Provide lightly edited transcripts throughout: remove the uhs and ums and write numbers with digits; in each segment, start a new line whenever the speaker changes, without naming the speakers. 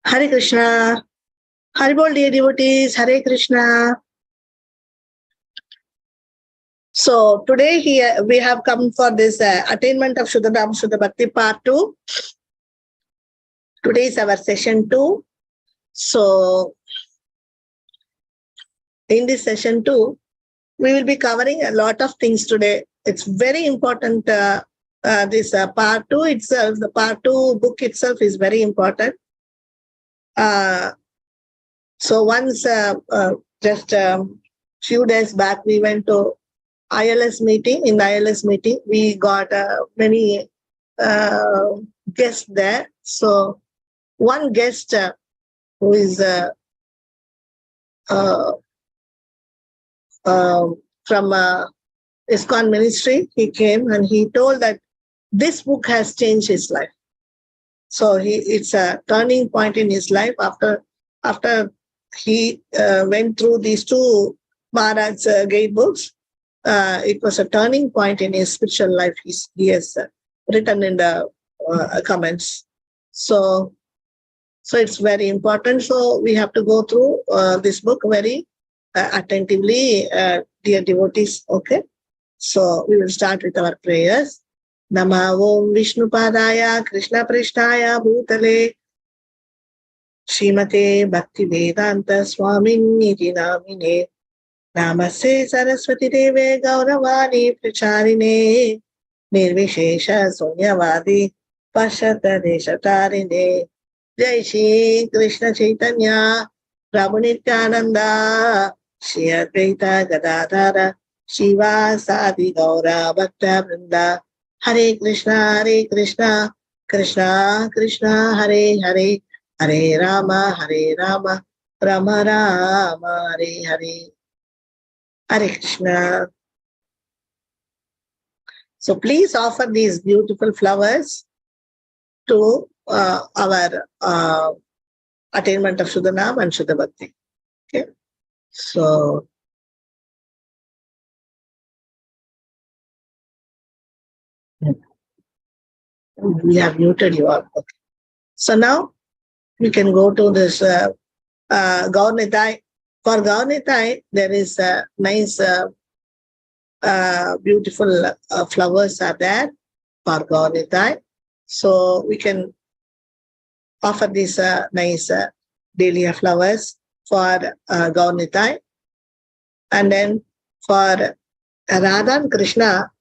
Hare Krishna. Haribol, dear devotees. Hare Krishna. So today here we have come for this Attainment of Suddha Bhakti Part 2. Today is our session 2. So in this session 2, we will be covering a lot of things today. It's very important. This Part 2 itself, the Part 2 book itself is very important. So once just few days back, we went to ILS meeting. In the ILS meeting, we got many guests there. So one guest who is from ISKCON ministry, he came and he told that this book has changed his life. So it's a turning point in his life after he went through these two Maharaj's gate books. It was a turning point in his spiritual life. He has written in the comments. So it's very important. So we have to go through this book very attentively, dear devotees. Okay. So we will start with our prayers. Nama Om Vishnu Padaya Krishna Prishtaya Bhutale Srimate Bhakti Vedanta Swamin Niti Namine Namaste Saraswati Deve Gauravani Pracharine Nirvishesha Sunyavadi Pashata Deshatarine Jai Shri Krishna Chaitanya Prabhu Nityananda Shri Advaita Gadadhara Shiva Sadi Gaura Bhakta Vrinda Hare Krishna Krishna Krishna Hare Hare Hare Rama Rama Rama Hare Hare Hare Krishna. So please offer these beautiful flowers to our attainment of Suddha Nam and Suddha Bhakti. Okay. So we have muted you all. Okay. So now we can go to this Gaur Nitai. For Gaur Nitai, there is a nice, beautiful flowers are there for Gaur Nitai. So we can offer these nice dahlia flowers for Gaur Nitai. And then for Radha and Krishna,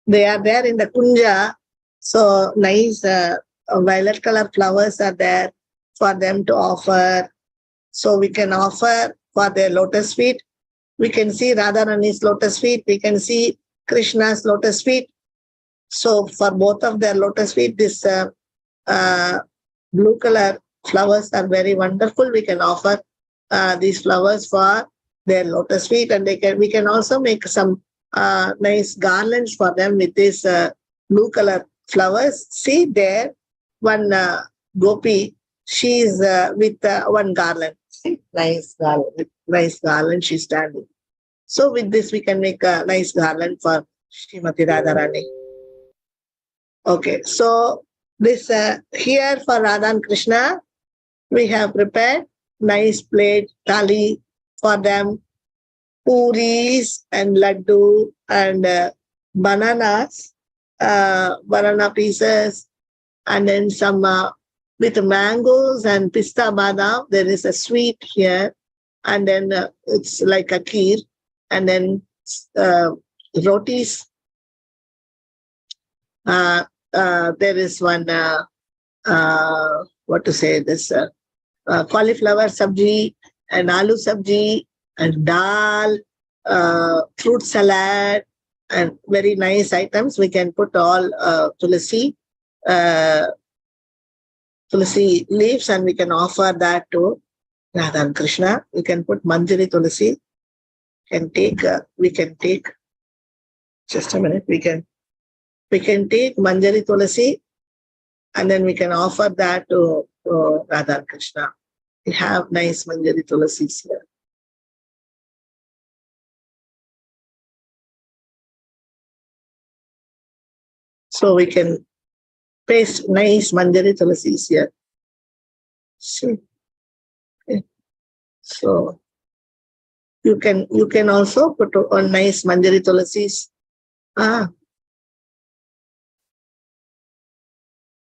they are there in the Kunja. So nice violet color flowers are there for them to offer. So we can offer for their lotus feet. We can see Radharani's lotus feet. We can see Krishna's lotus feet. So for both of their lotus feet, this blue color flowers are very wonderful. We can offer these flowers for their lotus feet, and we can also make some nice garlands for them with this blue color flowers. See there, one gopi, she is with one garland. See, nice garland she's standing. So with this, we can make a nice garland for Srimati Radharani. Okay, so this here for Radha and Krishna, we have prepared nice plate, thali for them, puris and laddu and bananas, banana pieces, and then some with mangoes and pista badam. There is a sweet here, and then it's like a kheer, and then rotis. There is one, what to say, this cauliflower sabji and aloo sabji and dal, fruit salad, and very nice items. We can put all tulsi leaves, and we can offer that to Radha and Krishna. We can put manjari tulsi. We can take, just a minute, we can take manjari tulsi, and then we can offer that to Radha and Krishna. We have nice manjari tulsis here. So we can paste nice manjari tulsis here. See. Okay. So you can also put on nice Manjari Tulasis.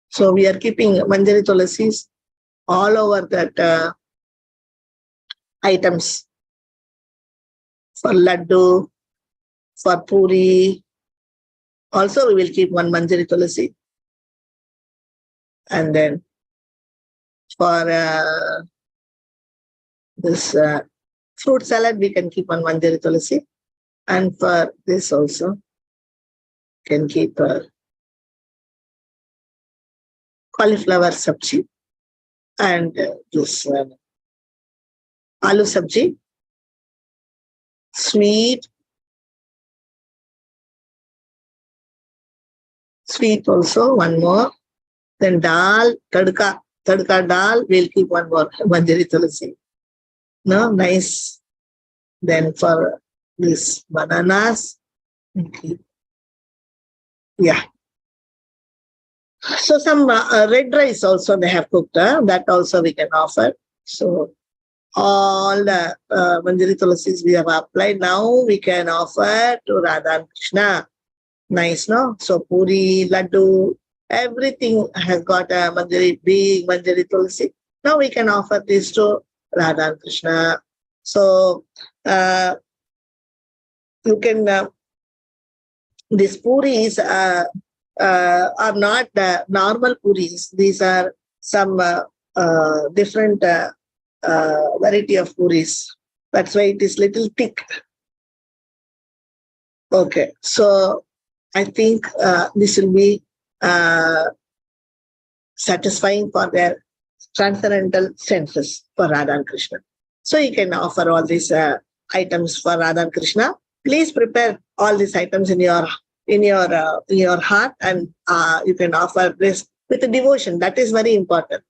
So we are keeping Manjari Tulasis all over that items for laddu, for puri. Also, we will keep one Manjari Tulasi. And then for this fruit salad, we can keep one Manjari Tulasi. And for this also, can keep cauliflower sabji and this aloo sabji, sweet also, one more. Then dal, tadka dal, we'll keep one more Manjari Tulasi. No, nice. Then for this bananas, okay. Yeah. So some red rice also they have cooked. That also we can offer. So all the Manjari Tulasis we have applied. Now we can offer to Radha and Krishna. Nice, no? So puri, laddu, everything has got a big Manjari Tulasi. Now we can offer this to Radha and Krishna. So you can these puris are not normal puris. These are some different variety of puris. That's why it is little thick. Okay, so I think this will be satisfying for their transcendental senses for Radha and Krishna. So you can offer all these items for Radha and Krishna. Please prepare all these items in your heart, and you can offer this with a devotion. That is very important.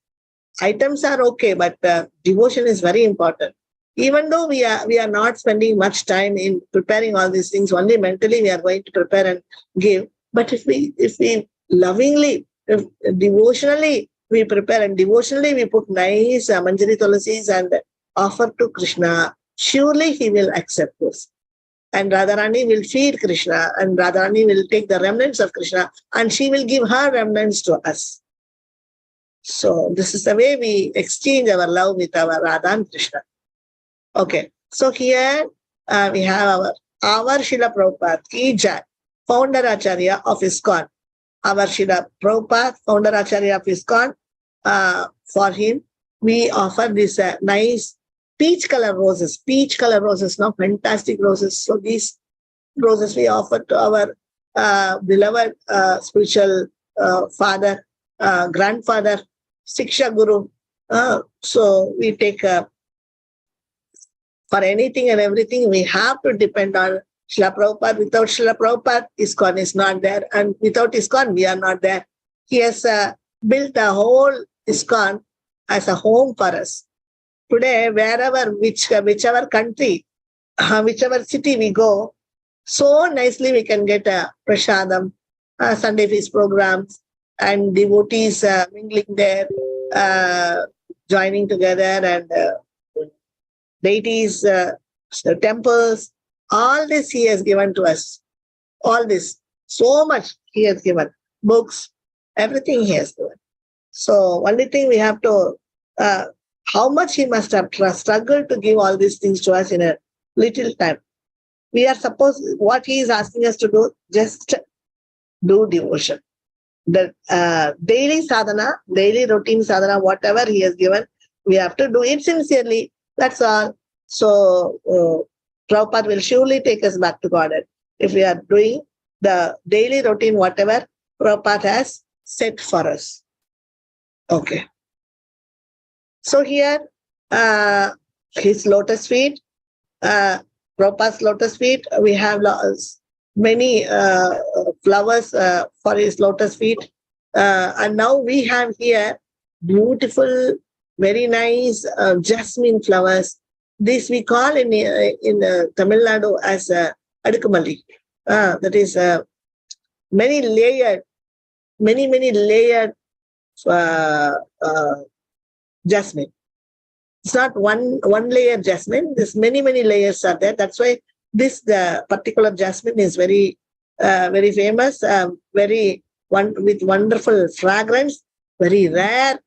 Items are okay, but devotion is very important. Even though we are not spending much time in preparing all these things, only mentally we are going to prepare and give. But if we lovingly, if devotionally we prepare and devotionally we put nice Manjari Tulasis and offer to Krishna, surely he will accept this. And Radharani will feed Krishna, and Radharani will take the remnants of Krishna, and she will give her remnants to us. So this is the way we exchange our love with our Radha and Krishna. Okay, so here we have our Srila Prabhupada Ki Jai, founder Acharya of ISKCON. Our Srila Prabhupada, founder Acharya of ISKCON, for him we offer this nice peach color roses, no, fantastic roses. So these roses we offer to our beloved spiritual father, grandfather, Siksha Guru. So we take for anything and everything, we have to depend on Srila Prabhupada. Without Srila Prabhupada, ISKCON is not there. And without ISKCON, we are not there. He has built a whole ISKCON as a home for us. Today, whichever country, whichever city we go, so nicely we can get a prasadam, Sunday feast programs, and devotees mingling there, joining together, and deities, temples. All this he has given to us. All this, so much he has given. Books, everything he has given. So only thing we have to, how much he must have struggled to give all these things to us in a little time. We are supposed, what he is asking us to do, just do devotion. The daily sadhana, daily routine sadhana, whatever he has given, we have to do it sincerely. That's all. So Prabhupada will surely take us back to Godhead if we are doing the daily routine, whatever Prabhupada has set for us. Okay. So here, his lotus feet, Prabhupada's lotus feet, we have many flowers for his lotus feet. And now we have here beautiful, very nice jasmine flowers. This we call in Tamil Nadu as Adukumalli. That is many layered jasmine. It's not one layer jasmine. There's many layers are there. That's why the particular jasmine is very very famous, with wonderful fragrance, very rare.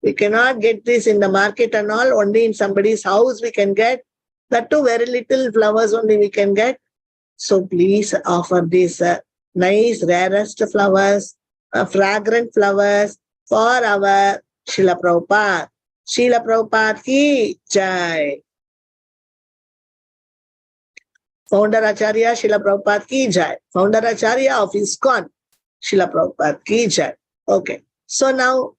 We cannot get this in the market and all. Only in somebody's house we can get. That too, very little flowers only we can get. So please offer these nice, rarest flowers, fragrant flowers for our Srila Prabhupada. Srila Prabhupada ki jai. Founder Acharya Srila Prabhupada ki jai. Founder Acharya of ISKCON Srila Prabhupada ki jai. Okay. So now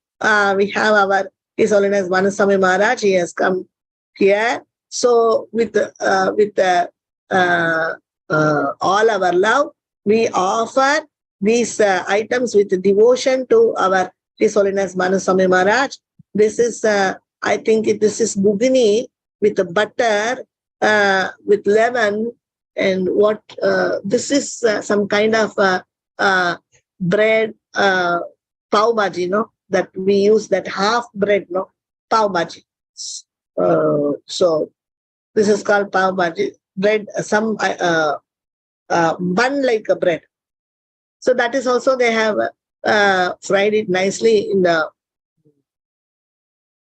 we have our His Holiness Manaswami Maharaj. He has come here. So with all our love, we offer these items with devotion to our His Holiness Manaswami Maharaj. This is, I think this is bugini with butter, with lemon, and what this is some kind of bread, pav bhaji, no? That we use, that half bread, no? Pav bhaji. So this is called pav bhaji. Bread, some bun like a bread. So that is also, they have fried it nicely in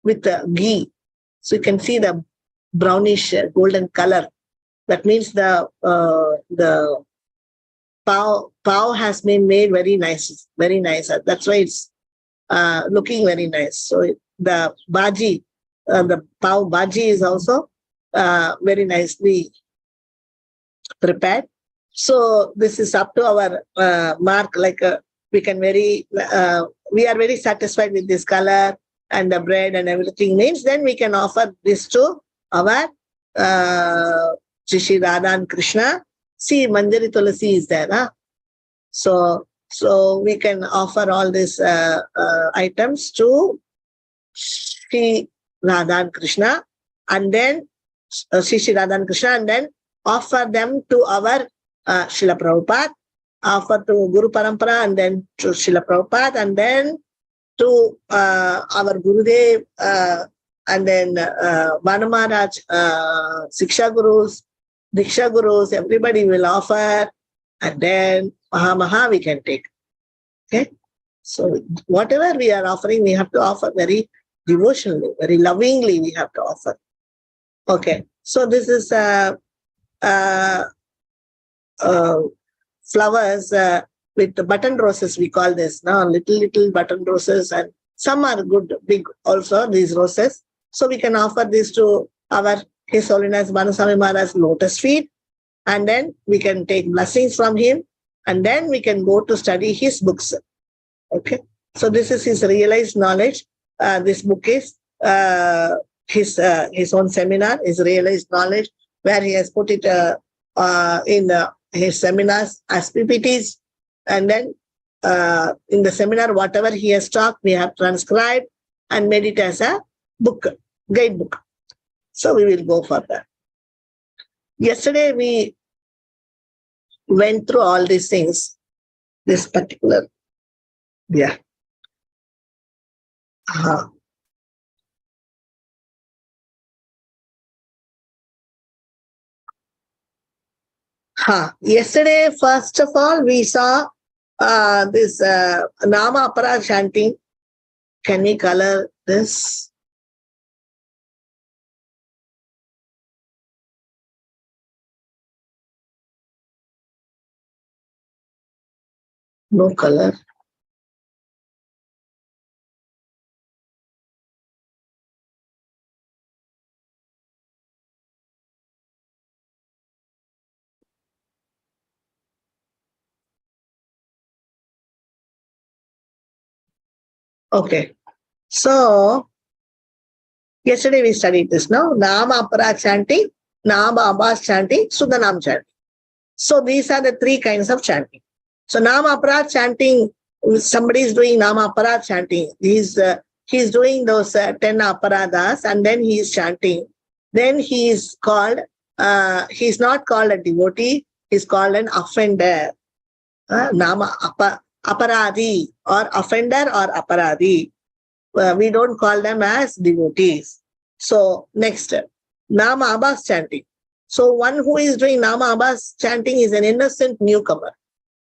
with the ghee. So you can see the brownish golden color. That means the pav has been made very nice, very nice. That's why it's looking very nice. So the bhaji, the pav bhaji is also very nicely prepared. So this is up to our mark. Like we can we are very satisfied with this color and the bread and everything. Means then we can offer this to our Shri Radha and Krishna. See, Manjari Tulasi is there. Huh? So we can offer all these items to Shri Radha and Krishna, and then Shri Radha and Krishna, and then offer them to our Srila Prabhupada, offer to Guru Parampara, and then to Srila Prabhupada, and then to our Gurudev, and then Banu Maharaj, Siksha Gurus, Diksha Gurus, everybody will offer, and then Maha we can take. Okay? So whatever we are offering, we have to offer very devotionally, very lovingly we have to offer. Okay. So this is flowers with the button roses, we call this now, little button roses, and some are good, big also, these roses. So we can offer this to our His Holiness Manaswami Maharaj's lotus feet, and then we can take blessings from him, and then we can go to study his books. Okay, so this is his realized knowledge. This book is his own seminar, his realized knowledge, where he has put it in his seminars as PPTs, and then in the seminar, whatever he has talked, we have transcribed and made it as a book, guidebook. So we will go for that. Yesterday we went through all these things, this particular, yeah. Yesterday, first of all, we saw this Nama Apara chanting. Can we color this? No color. Okay. So, yesterday we studied this now. Nama Apara chanting, Nama Abbas chanting, Suddha Nam chanting. So, these are the three kinds of chanting. So, Nama Apara chanting, somebody is doing Nama Apara chanting. He's doing those 10 aparadas, and then he is chanting. Then he is called, he's not called a devotee, he's called an offender. Nama Aparadi, or offender or aparadi. we don't call them as devotees. So next, Nama Abbas chanting. So one who is doing Nama Abbas chanting is an innocent newcomer.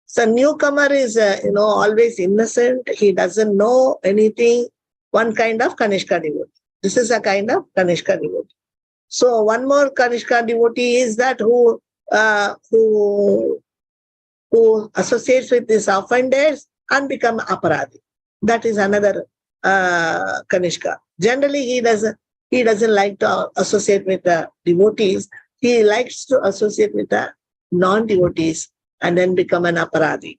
So newcomer is, always innocent. He doesn't know anything. One kind of Kanishka devotee. This is a kind of Kanishka devotee. So one more Kanishka devotee is that who associates with these offenders and become aparadhi. That is another Kanishka. Generally, he doesn't like to associate with the devotees. He likes to associate with the non-devotees and then become an aparadhi.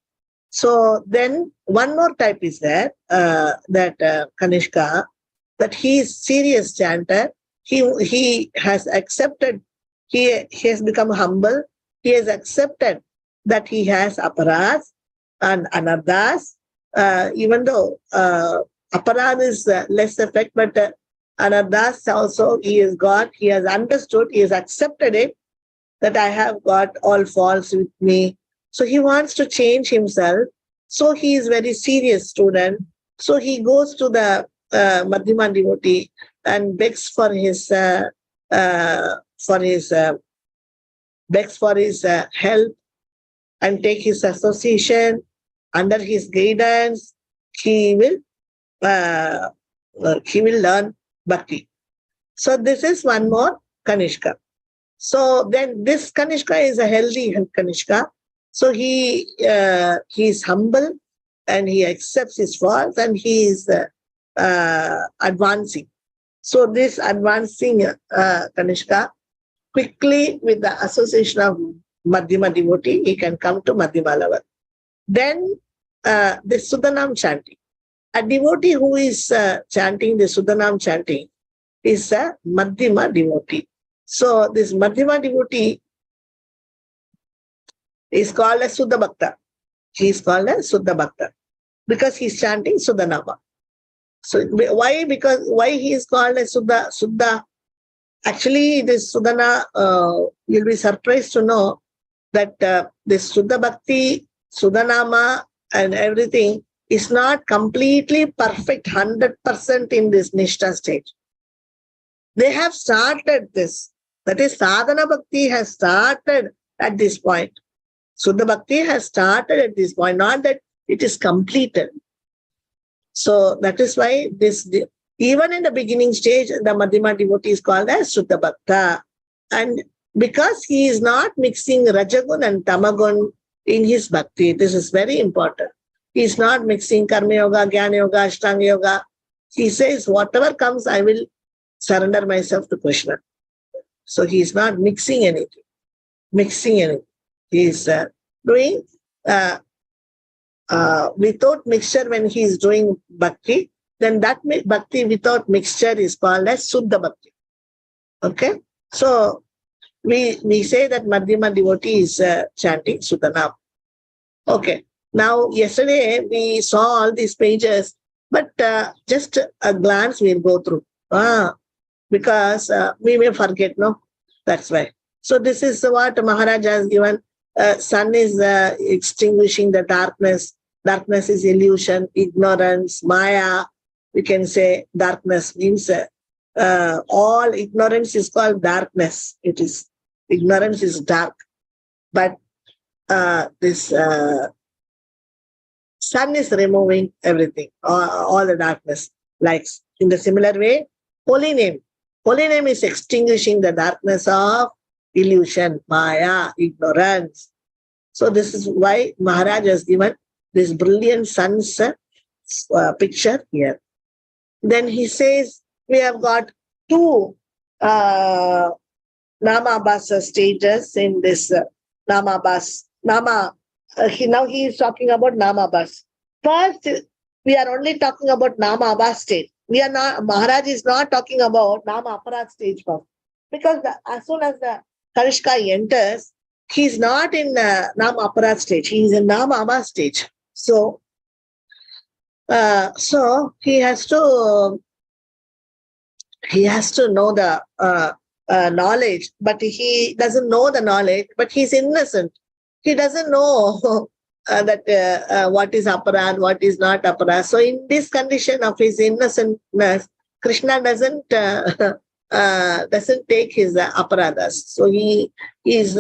So then one more type is there, Kanishka, that he is serious chanter. He has accepted, he has become humble. He has accepted that he has aparadhas and anarthas, even though aparadha is less effect, but anarthas also he has understood, he has accepted it, that I have got all faults with me. So he wants to change himself. So he is very serious student. So he goes to the Madhyama devotee and begs for his help and take his association. Under his guidance, he will learn bhakti. So this is one more Kanishka. So then this Kanishka is a healthy Kanishka. So he is humble and he accepts his faults and he is advancing. So this advancing Kanishka, quickly with the association of Madhyama devotee, he can come to Madhyama level. Then the Suddhanam chanting. A devotee who is chanting the Suddhanam chanting is a Madhyama devotee. So this Madhyama devotee is called a Suddha Bhakta. He is called a Suddha Bhakta because he is chanting Suddhanama. So why? Because why he is called a Suddha? Actually, this Suddhana, you'll be surprised to know that this Suddha Bhakti, Suddhanama and everything is not completely perfect 100% in this Nishtha stage. They have started this. That is, Sadhana Bhakti has started at this point. Suddha Bhakti has started at this point, not that it is completed. So that is why this, even in the beginning stage, the Madhyama devotee is called as Suddha Bhakta. And because he is not mixing Rajagun and Tamagun in his bhakti, this is very important. He is not mixing Karma Yoga, Jnana Yoga, Ashtanga Yoga. He says, whatever comes, I will surrender myself to Krishna. So he is not mixing anything. He is doing without mixture. When he is doing bhakti, then that bhakti without mixture is called as Suddha Bhakti. Okay? So we say that Madhyama devotee is chanting Suddhanam. Okay. Now, yesterday we saw all these pages, but just a glance we'll go through. Because we may forget, no? That's why. So this is what Maharaj has given. Sun is extinguishing the darkness. Darkness is illusion, ignorance, Maya. We can say darkness means all ignorance is called darkness. It is, ignorance is dark. But this sun is removing everything, all the darkness. Like in the similar way, holy name. Holy name is extinguishing the darkness of illusion, Maya, ignorance. So this is why Maharaj has given this brilliant sun's picture here. Then he says, we have got two Namabhasa stages in this Namabhas. Now he is talking about Namabhas. First, we are only talking about Namabhas stage. We are not, Maharaj is not talking about Nama Aparadh stage first. Because as soon as the Kanishka enters, he is not in Nama Aparadh stage. He is in Nama Abha stage. So he has to know the knowledge, but he doesn't know the knowledge, but he's innocent. He doesn't know what is aparad, what is not aparad. So in this condition of his innocentness, Krishna doesn't take his aparadas. So he's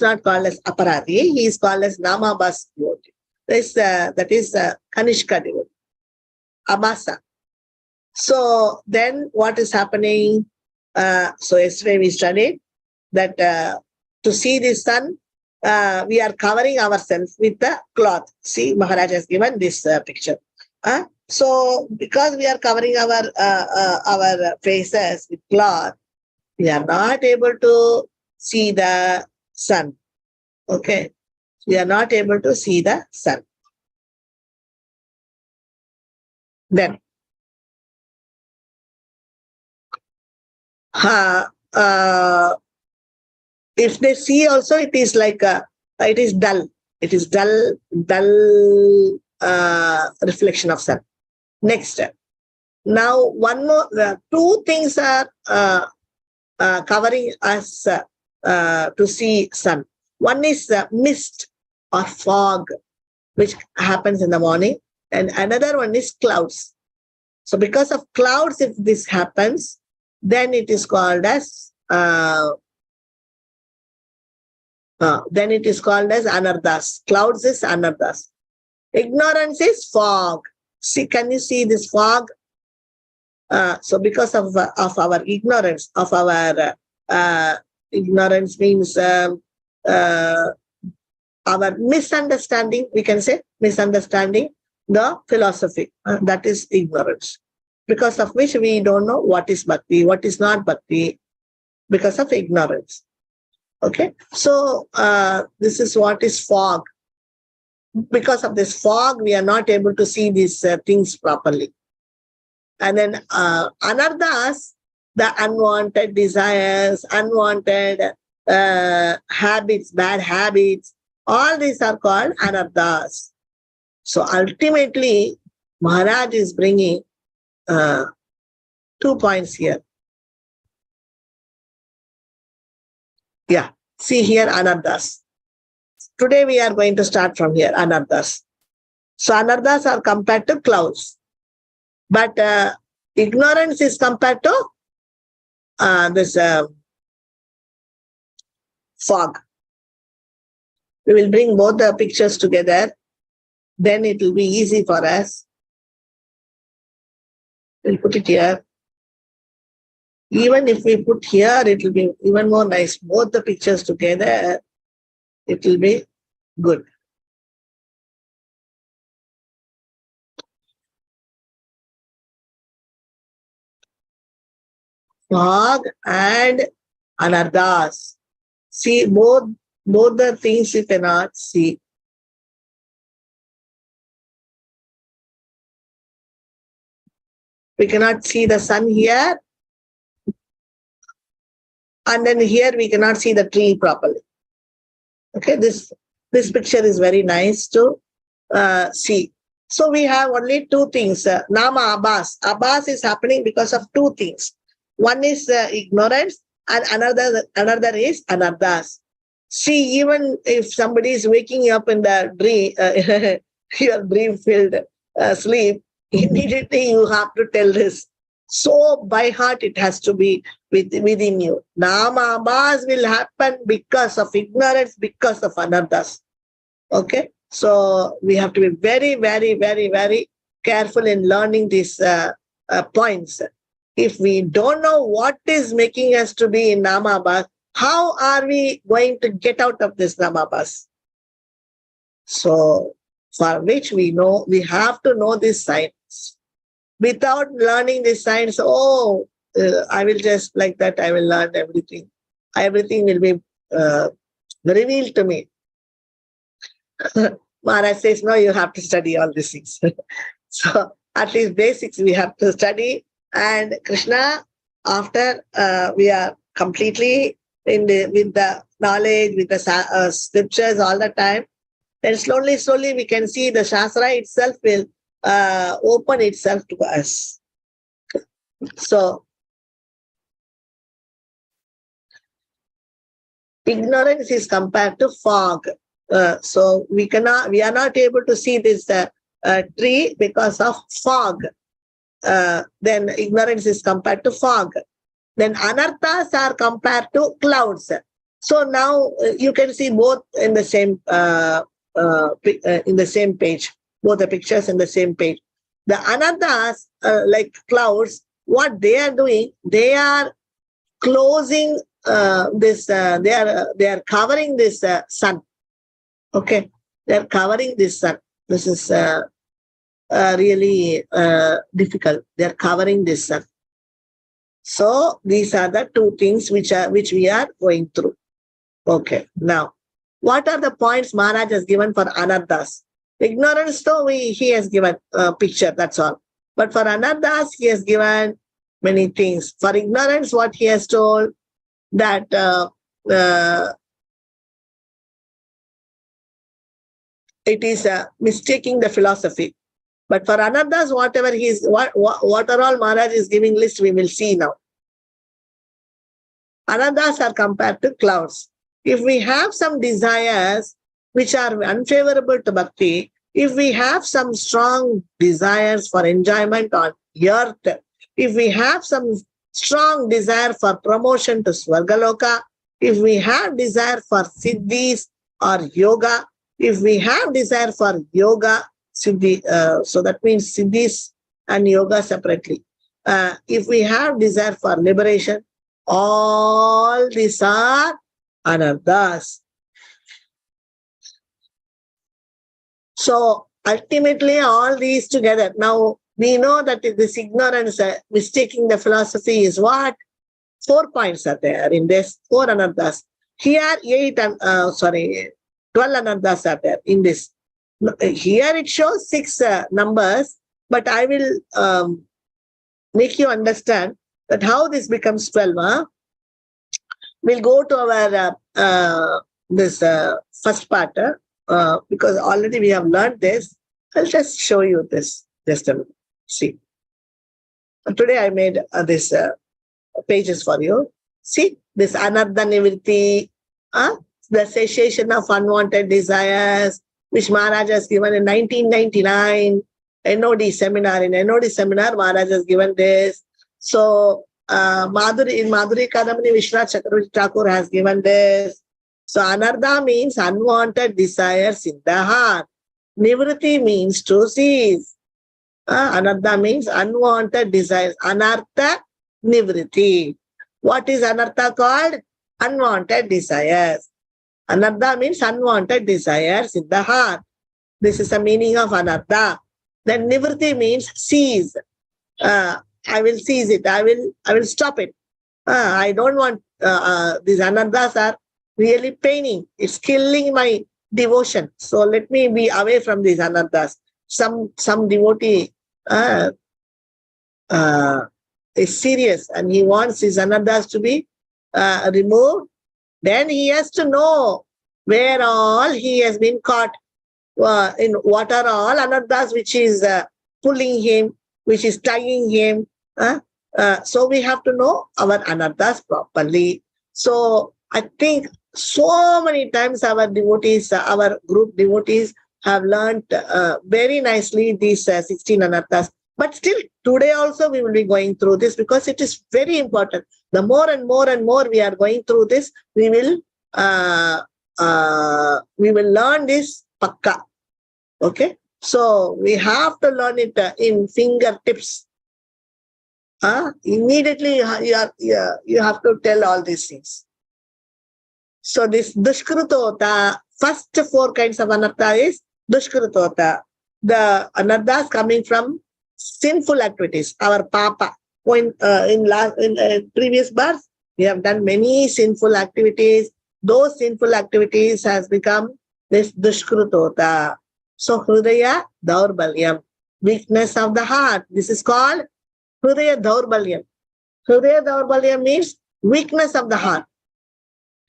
not called as aparadi. He is called as namabas devotee. That is Kanishka devotee, Abasa. So then what is happening? So yesterday we studied that to see the sun, we are covering ourselves with the cloth. See, Maharaj has given this picture. So because we are covering our faces with cloth, we are not able to see the sun. Okay, we are not able to see the sun. Then, if they see also, it is like it is dull. It is dull reflection of sun. Next, now one more, two things are covering us to see sun. One is mist or fog, which happens in the morning, and another one is clouds. So because of clouds, if this happens, then it is called as anardas. Clouds is anardas. Ignorance is fog. See, can you see this fog? So because of our ignorance, ignorance means our misunderstanding, we can say misunderstanding the philosophy. That is ignorance. Because of which we don't know what is bhakti, what is not bhakti, because of ignorance. Okay, so this is what is fog. Because of this fog, we are not able to see these things properly. And then anardas, the unwanted desires, unwanted habits, bad habits, all these are called anardas. So ultimately, Maharaj is bringing 2 points here. Yeah, see here anardas. Today we are going to start from here, anardas. So anardas are compared to clouds. But ignorance is compared to this fog. We will bring both the pictures together. Then it will be easy for us. We'll put it here. Even if we put here, it will be even more nice. Both the pictures together, it will be good. Fog and anardas. See, both the things you cannot see. We cannot see the sun here. And then here we cannot see the tree properly. Okay, this picture is very nice to see. So we have only two things. Nama Abbas. Abbas is happening because of two things. One is ignorance, and another is anardas. See, even if somebody is waking up in the dream, your dream-filled sleep, immediately you have to tell this. So by heart it has to be within you. Nama Abbas will happen because of ignorance, because of anardas. Okay, so we have to be very, very, very, very careful in learning these points. If we don't know what is making us to be in Namabas, how are we going to get out of this Namabas? So, for which we have to know this science. Without learning this science, I will just like that, I will learn everything. Everything will be revealed to me. Maharaj says, no, you have to study all these things. So, at least basics we have to study. And Krishna, after we are completely with the knowledge, with the scriptures all the time, then slowly we can see the Shastra itself will open itself to us. So, ignorance is compared to fog. So we are not able to see this tree because of fog. Then ignorance is compared to fog. Then anarthas are compared to clouds. So now you can see both in the same page, both the pictures in the same page. The anarthas, like clouds, what they are doing, they are closing this. They are covering this sun. Okay, they are covering this sun. This is really difficult. They are covering this sun. So these are the two things which we are going through. Okay, now what are the points Maharaj has given for anarthas? Ignorance, though, he has given a picture, that's all. But for anarthas, he has given many things. For ignorance, what he has told, that it is mistaking the philosophy. But for anarthas, whatever what are all Maharaj is giving list, we will see now. Anarthas are compared to clouds. If we have some desires which are unfavorable to bhakti, if we have some strong desires for enjoyment on earth, if we have some strong desire for promotion to Swargaloka, if we have desire for siddhis or yoga, if we have desire for yoga, siddhi, so that means siddhis and yoga separately. If we have desire for liberation, all these are anarthas. So ultimately all these together. Now we know that this ignorance, mistaking the philosophy is what? 4 points are there in this, 4 anarthas. Here 12 anarthas are there in this. Here it shows 6 numbers, but I will make you understand that how this becomes 12. We'll go to our this first part because already we have learned this. I'll just show you this. Just a minute. See. Today I made this pages for you. See this anartha nivritti, the cessation of unwanted desires, which Maharaj has given in 1999 NOD seminar. In NOD seminar, Maharaj has given this. So in Madhuri Kadamani, Vishwanath Chakravarti Thakur has given this. So anartha means unwanted desires in the heart. Nivritti means to cease. Anartha means unwanted desires. Anartha nivritti. What is anartha called? Unwanted desires. Anartha means unwanted desires in the heart. This is the meaning of anartha. Then nivritti means cease. I will seize it. I will stop it. I don't want these anarthas are really paining. It's killing my devotion. So let me be away from these anarthas. Some devotee is serious and he wants his anarthas to be removed. Then he has to know where all he has been caught. In what are all anarthas which is pulling him, which is tugging him. So we have to know our anarthas properly. So I think so many times our devotees, our group devotees have learned very nicely these 16 anarthas. But still today also we will be going through this because it is very important. The more and more and more we are going through this, we will learn this pakka. Okay. So we have to learn it in fingertips. Immediately you have to tell all these things. So this dushkrutota, first 4 kinds of anartha is dushkrutota. The anarthas coming from sinful activities, our papa. In previous births, we have done many sinful activities. Those sinful activities has become this dushkrutota. So Hridaya Daurbalyam, weakness of the heart. This is called Hridaya Daurbalyam. Hridaya Daurbalyam means weakness of the heart.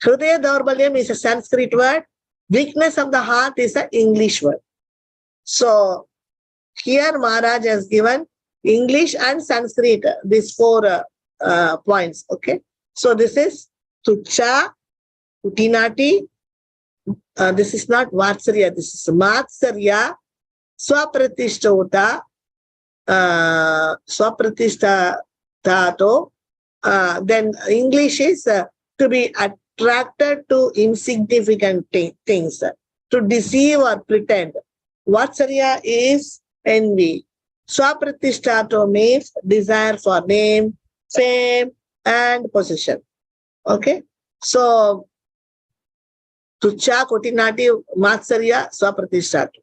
Hridaya Daurbalyam is a Sanskrit word. Weakness of the heart is an English word. So here Maharaj has given English and Sanskrit, these 4 points. Okay. So this is Tucha, Utinati, this is not Vatsarya, this is Matsarya, Swapratishta Swapratishtato. Then English is to be attracted to insignificant things, to deceive or pretend. Vatsarya is envy. Swapratishtato means desire for name, fame, and position. Okay, so Tucha, Kotinati, Matsarya, Swapratishtato.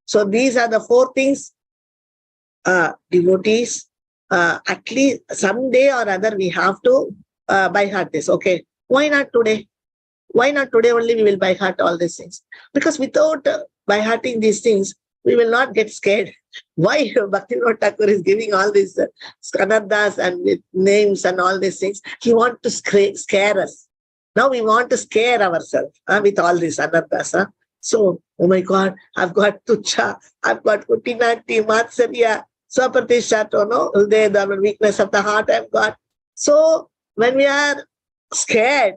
So these are the four things devotees, at least someday or other, we have to by heart this. Okay, why not today? Why not today only we will by heart all these things? Because without by hearting these things, we will not get scared. Why Bhaktivinoda Thakur is giving all these anarthas and with names and all these things? He wants to scare us. Now we want to scare ourselves with all these anarthas. So, oh my God, I've got Tucha, I've got Kutinati, Matsarya, Swapratishtato, no, the weakness of the heart I've got. So, when we are scared,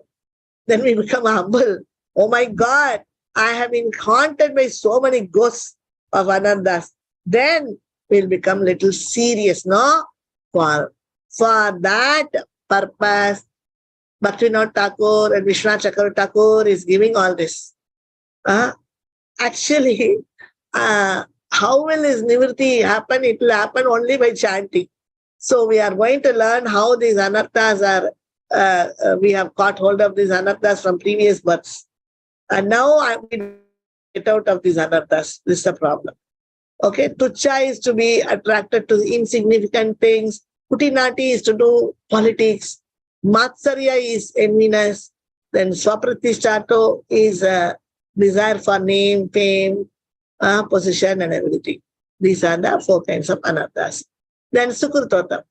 then we become humble. Oh my God, I have been haunted by so many ghosts of anarthas. Then we'll become little serious, no? For that purpose, Bhaktivinoda Thakur and Vishwanath Chakravarti Thakur is giving all this. Actually, how will this nivritti happen? It will happen only by chanting. So we are going to learn how these anarthas are, we have caught hold of these anarthas from previous births. And now we get out of these anarthas. This is the problem. Okay, Tucha is to be attracted to insignificant things. Kutinati is to do politics. Matsarya is enviness. Then Swapratishtato is desire for name, fame, position and everything. These are the four kinds of anarthas. Then Sukrutota.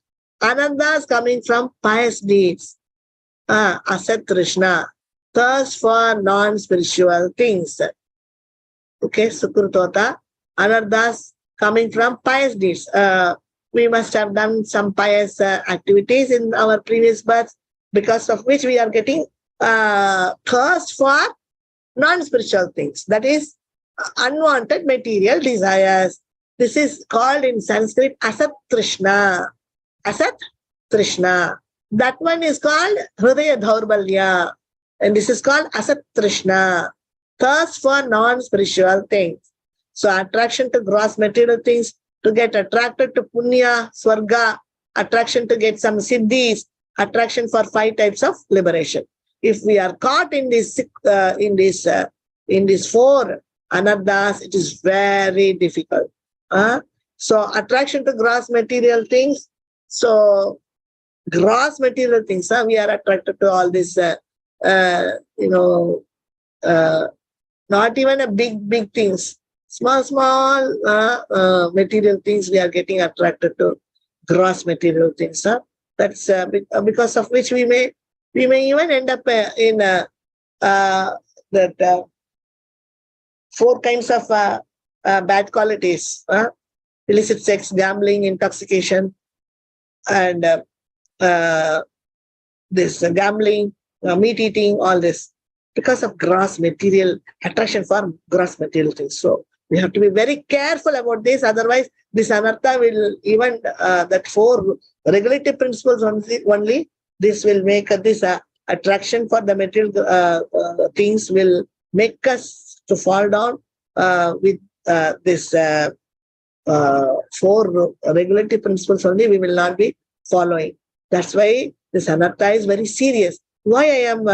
Anarthas coming from pious deeds. Asat Krishna. Thirst for non-spiritual things. Okay, Sukrutota. Anarthas coming from pious deeds. We must have done some pious activities in our previous births, because of which we are getting thirst for non-spiritual things. That is unwanted material desires. This is called in Sanskrit Asat Trishna. Asat Trishna. That one is called Hridaya Dhaurbalya. And this is called Asat Trishna. Thirst for non-spiritual things. So attraction to gross material things, to get attracted to punya, swarga, attraction to get some siddhis, attraction for 5 types of liberation. If we are caught in these 4 anarthas, it is very difficult. So attraction to gross material things. So gross material things, we are attracted to all this, not even a big things. Small material things, we are getting attracted to gross material things. That's because of which we may even end up in that 4 kinds of bad qualities: illicit sex, gambling, intoxication, and this gambling, meat eating, all this, because of gross material attraction for gross material things. So we have to be very careful about this. Otherwise, this anartha will even that 4 regulative principles only. This will make this attraction for the material things will make us to fall down with this 4 regulative principles only. We will not be following. That's why this anartha is very serious. Why I am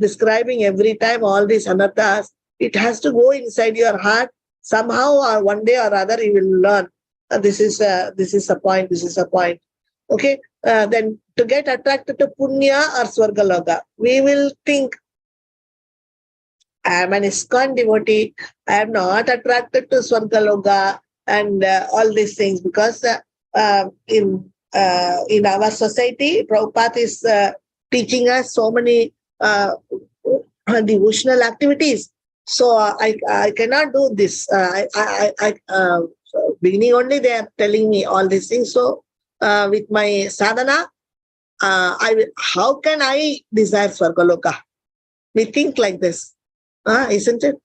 describing every time all these anarthas? It has to go inside your heart. Somehow or one day or other you will learn. This is a point. This is a point. Okay. Then to get attracted to punya or swargaloka, we will think, I am an ISKCON devotee. I am not attracted to swargaloka and all these things, because in our society, Prabhupada is teaching us so many devotional activities. So I cannot do this. Beginning only they are telling me all these things. So with my sadhana, how can I desire Swargaloka? We think like this. Isn't it?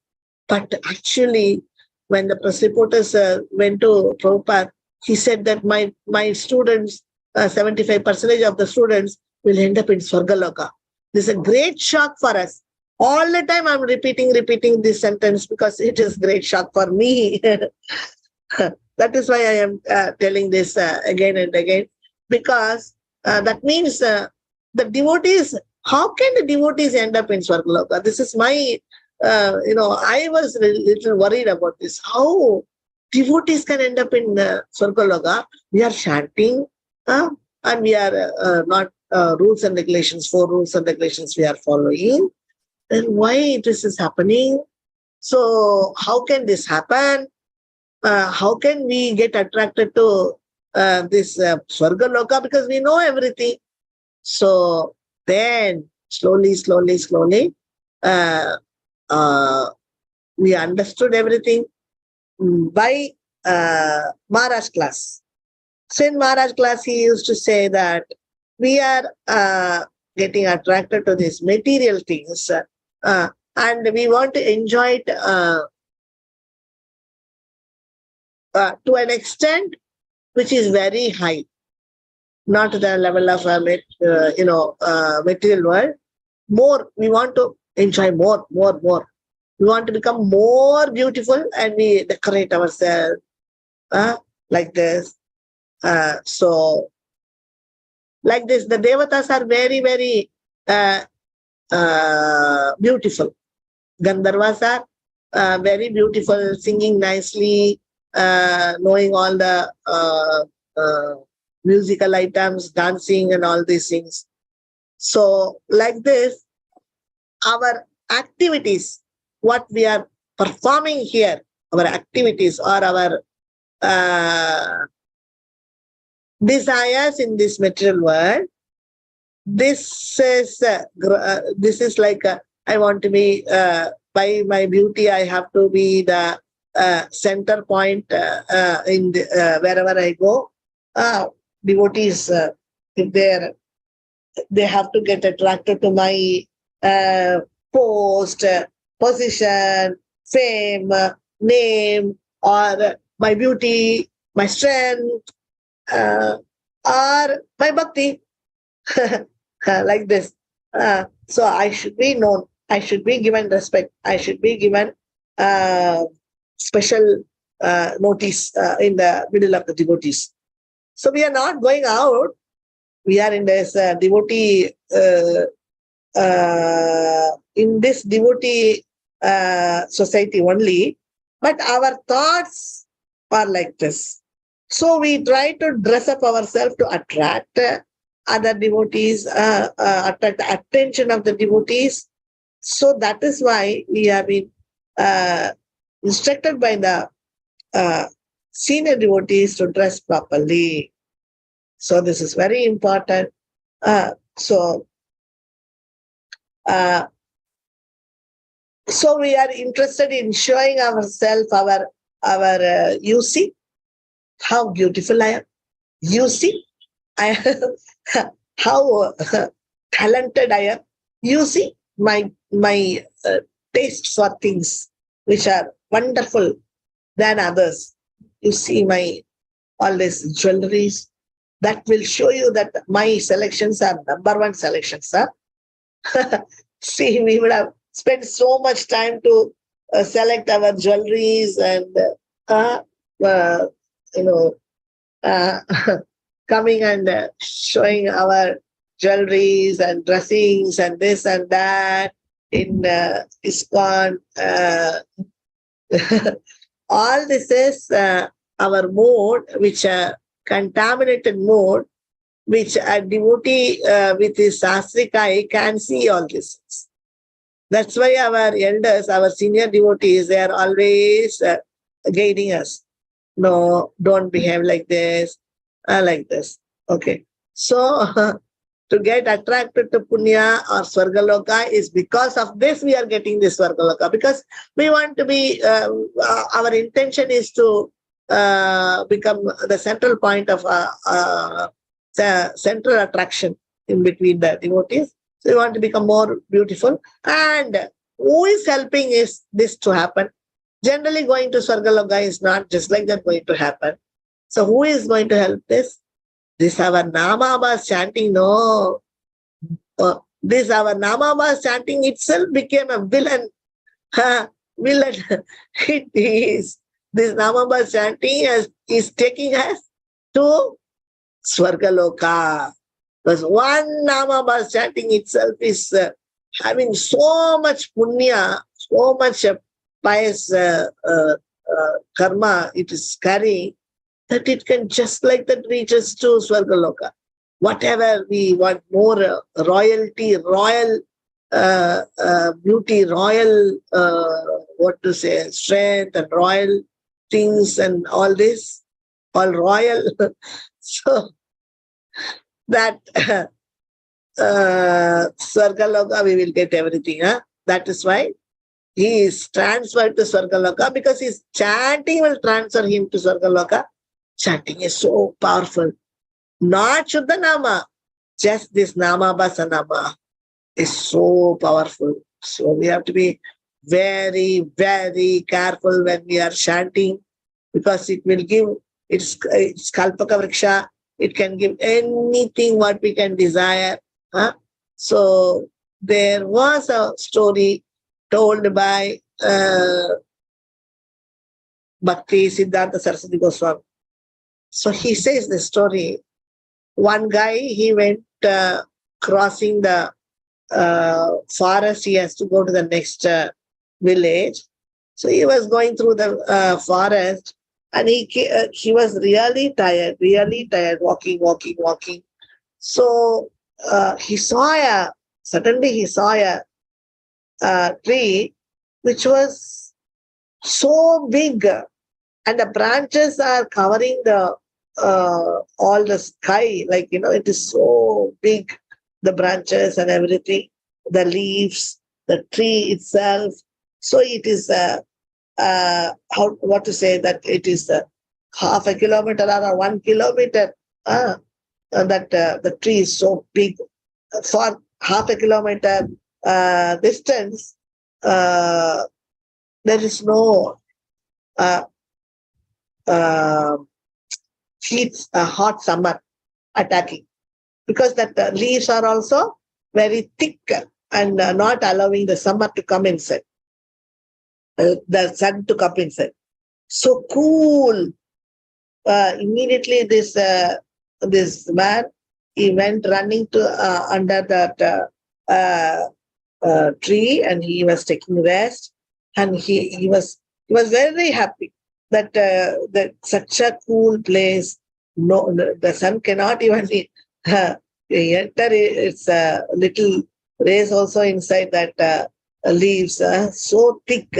But actually, when the press reporters went to Prabhupada, he said that my students, 75% of the students will end up in Swargaloka. This is a great shock for us. All the time I'm repeating this sentence because it is great shock for me. That is why I am telling this again and again, because that means the devotees, how can the devotees end up in Swargaloka? This is my, I was a little worried about this. How devotees can end up in Swargaloka? We are chanting and we are not rules and regulations, 4 rules and regulations we are following. Then why this is happening? So how can this happen? How can we get attracted to this Swargaloka? Because we know everything. So then slowly, we understood everything by Maharaj class. So in Maharaj class, he used to say that we are getting attracted to these material things and we want to enjoy it to an extent which is very high, not to the level of material world. More, we want to enjoy more. We want to become more beautiful and we decorate ourselves like this. So, like this, the devatas are very, very beautiful. Gandharvas are very beautiful, singing nicely, knowing all the musical items, dancing and all these things. So like this, our activities, what we are performing here, our activities or our desires in this material world, this is like I want to be by my beauty, I have to be the center point in the, wherever I go. Devotees, if they have to get attracted to my post, position, fame, name, or my beauty, my strength, or my bhakti, like this. So I should be known. I should be given respect. I should be given special notice in the middle of the devotees. So we are not going out. We are in this devotee, in this devotee society only. But our thoughts are like this. So we try to dress up ourselves to attract other devotees, attract the attention of the devotees. So that is why we have been instructed by the senior devotees to dress properly. So this is very important. So we are interested in showing ourselves, you see how beautiful I am. You see how talented I am. You see my taste for things which are wonderful than others. You see my all these jewelries. That will show you that my selections are number 1 selections. See, we would have spent so much time to select our jewelries and coming and showing our jewelries and dressings and this and that in ISKCON. All this is our mode, which contaminated mode, which a devotee with his sastric eye can see all this. That's why our elders, our senior devotees, they are always guiding us. No, don't behave like this, like this. Okay. So to get attracted to Punya or Swargaloka is because of this we are getting this Swargaloka, because we want to be, our intention is to become the central point of the central attraction in between the devotees. So we want to become more beautiful, and who is helping is this to happen? Generally, going to Swargaloka is not just like that going to happen. So who is going to help this? This our Namabas chanting, no. This our Namabas chanting itself became a villain. Villain. It is. This Namabas chanting is taking us to Swargaloka. Because one Namabas chanting itself is having so much punya, so much pious karma it is carrying, that it can just like that reach us to Swargaloka. Whatever we want, more royalty, royal beauty, royal, strength and royal things and all this, all royal. So that Swargaloka, we will get everything. That is why he is transferred to Swargaloka, because his chanting will transfer him to Swargaloka. Chanting is so powerful. Not Shuddha Nama, just this Nama Basanama is so powerful. So we have to be very, very careful when we are chanting, because it will give, it's Kalpaka Vriksha, it can give anything what we can desire. So there was a story told by Bhakti Siddhanta Saraswati Goswami. So he says the story. One guy, he went crossing the forest. He has to go to the next village. So he was going through the forest, and he was really tired, walking. So suddenly he saw a tree which was so big, and the branches are covering the all the sky, like, it is so big, the branches and everything, the leaves, the tree itself. So it is what to say, that it is half a kilometer or 1 kilometer, that the tree is so big. For half a kilometer distance, there is no hot summer attacking, because that leaves are also very thick and not allowing the summer to come inside, the sun to come inside. So cool. Immediately this man, he went running to under that tree, and he was taking rest, and he was very happy that such a cool place. No, the sun cannot even enter its little rays also inside that leaves, so thick.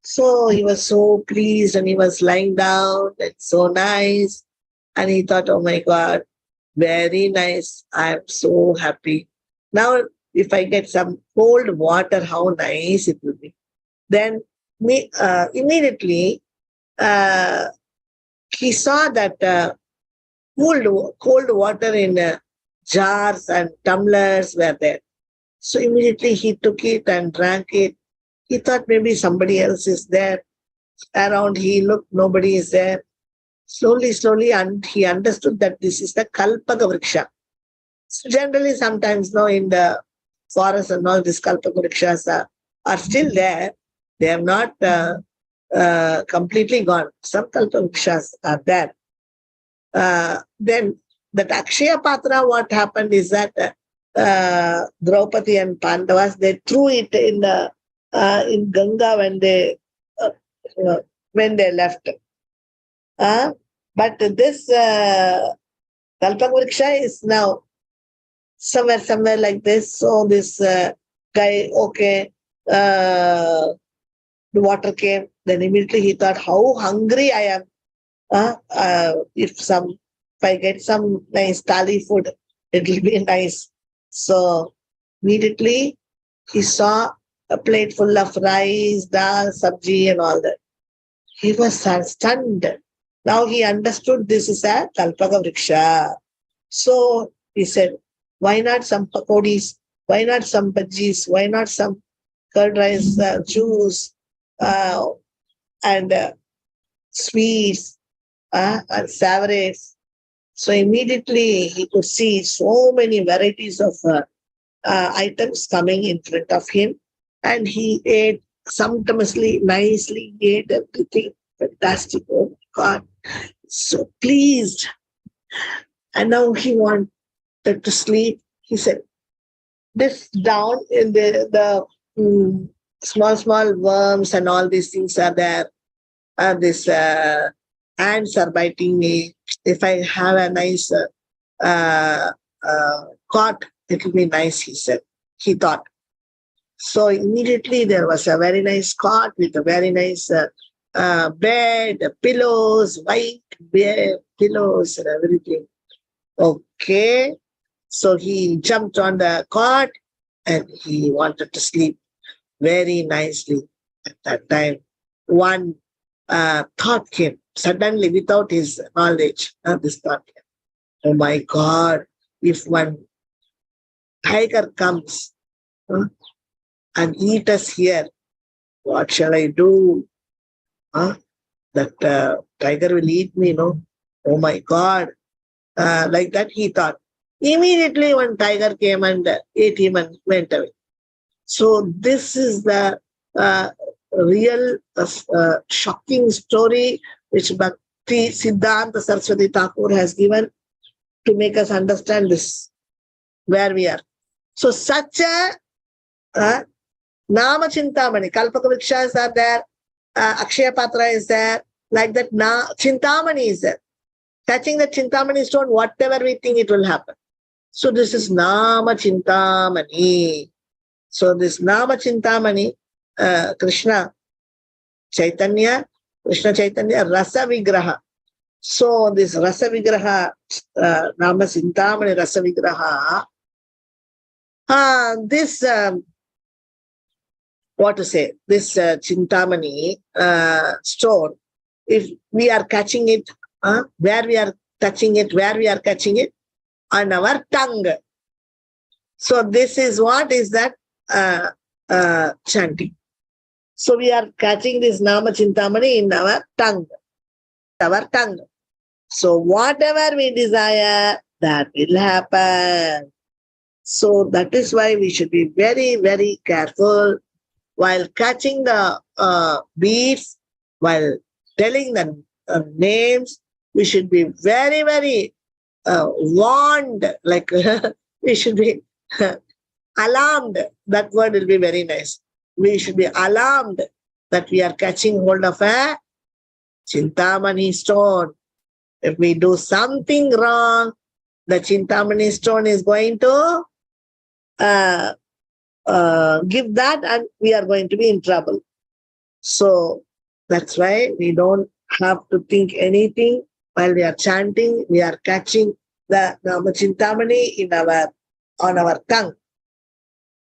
So he was so pleased, and he was lying down. It's so nice. And he thought, oh my God, very nice. I'm so happy. Now, if I get some cold water, how nice it will be. Then immediately he saw that cold water in jars and tumblers were there. So immediately he took it and drank it. He thought maybe somebody else is there around. He looked, nobody is there. Slowly, and he understood that this is the Kalpaka Vriksha. So generally, sometimes in the forest and all, these Kalpaka Vrikshas are still there. They have not completely gone. Some Kalpaka Vrikshas are there. Then that Akshaya Patra, what happened is that Draupadi and Pandavas, they threw it in Ganga when they left. But this Kalpaka Vriksha is now somewhere like this. So this guy, the water came. Then immediately he thought, how hungry I am. If I get some nice thali food, it will be nice. So immediately he saw a plate full of rice, dal, sabji and all that. He was stunned. Now he understood this is a Kalpaka Vriksha. So he said, why not some pakodis? Why not some bhajis? Why not some curd rice juice, and sweets, and savories. So immediately he could see so many varieties of items coming in front of him, and he ate sumptuously, nicely, ate everything. Fantastic. Oh God, so pleased. And now he wanted to sleep. He said, this down in the small worms and all these things are there. This ants are biting me. If I have a nice cot, it will be nice, he said. He thought. So immediately there was a very nice cot with a very nice bed, pillows, white bed, pillows and everything. Okay. So he jumped on the cot and he wanted to sleep very nicely. At that time, one thought came suddenly without his knowledge. This thought came, oh my God, if one tiger comes and eat us here, what shall I do? That tiger will eat me, no? Oh my God. Like that he thought. Immediately one tiger came and ate him and went away. So this is the real shocking story which Bhakti Siddhanta Saraswati Thakur has given to make us understand this, where we are. So such a Nama Chintamani, Kalpaka Vrikshas are there, Akshaya Patra is there, like that Chintamani is there. Touching the Chintamani stone, whatever we think, it will happen. So this is Nama Chintamani. So this Nama Chintamani, Krishna Chaitanya Rasa Vigraha. So this Rasa Vigraha, Nama Chintamani Rasa Vigraha, this, what to say, this Chintamani stone, if we are catching it, where we are touching it, where we are catching it, on our tongue. So this is what is that chanting. So we are catching this Nama Chintamani in our tongue. So whatever we desire, that will happen. So that is why we should be very, very careful while catching the beads, while telling the names. We should be very, very warned, like we should be alarmed. That word will be very nice. We should be alarmed that we are catching hold of a Chintamani stone. If we do something wrong, the Chintamani stone is going to give that, and we are going to be in trouble. So that's why we don't have to think anything. While we are chanting, we are catching the Nama Chintamani on our tongue.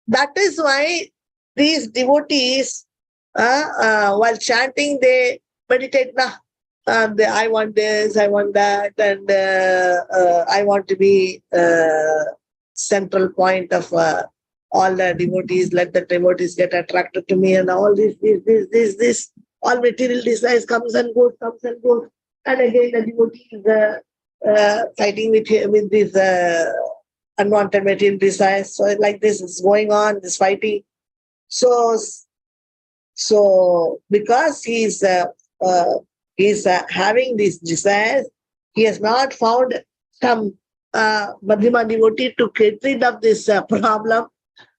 That is why these devotees, while chanting, they meditate. I want this, I want that, and I want to be central point of all the devotees. Let the devotees get attracted to me, and all this. All material desires comes and goes. And again, the devotee is fighting with these unwanted material desires. So like this is going on, this fighting. So because he's having these desires, he has not found some Madhyama devotee to get rid of this problem.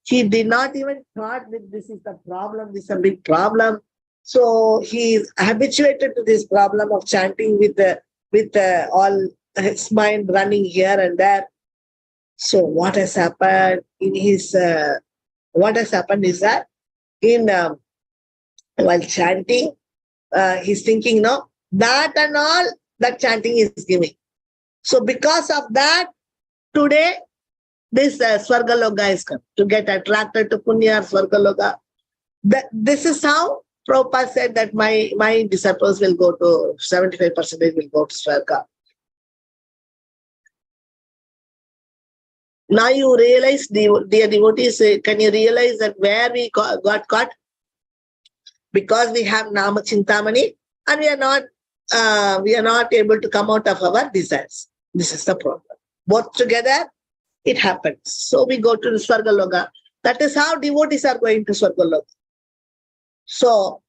He did not even thought that this is the problem, this is a big problem. So he is habituated to this problem of chanting with all his mind running here and there. So what has happened in his, what has happened is that while chanting, he's thinking, no, that and all that chanting is giving. So because of that, today, this Swargaloka is come to get attracted to Punya Swargaloka. This is how Prabhupada said that my disciples will go to 75% will go to Swarga. Now you realize, dear devotees, can you realize that where we got caught? Because we have Nama Chintamani and we are not able to come out of our desires. This is the problem. Both together, it happens. So we go to the Swargaloka. That is how devotees are going to Swargaloka. So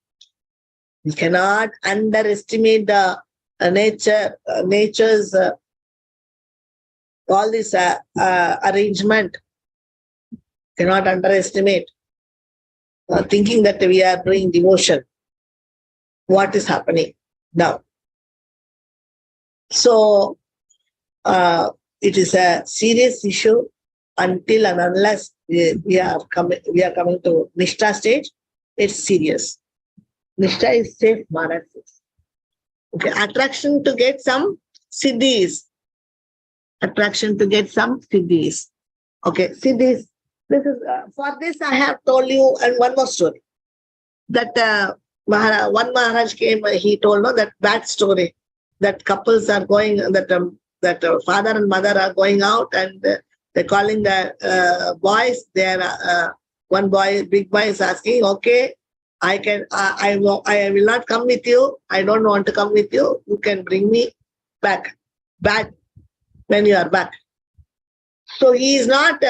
we cannot underestimate the nature's all this arrangement. Cannot underestimate. Thinking that we are doing devotion. What is happening now? So it is a serious issue until and unless we are coming to Nishtha stage. It's serious. Nishtha is safe, Maharaj. Okay, attraction to get some siddhis. Attraction to get some siddhis. Okay, siddhis. This is for this I have told you and one more story. That one Maharaj came. He told that bad story. That couples are going. That father and mother are going out and they're calling the boys. One boy, big boy, is asking, "Okay, I will not come with you. I don't want to come with you. You can bring me back when you are back." So he is not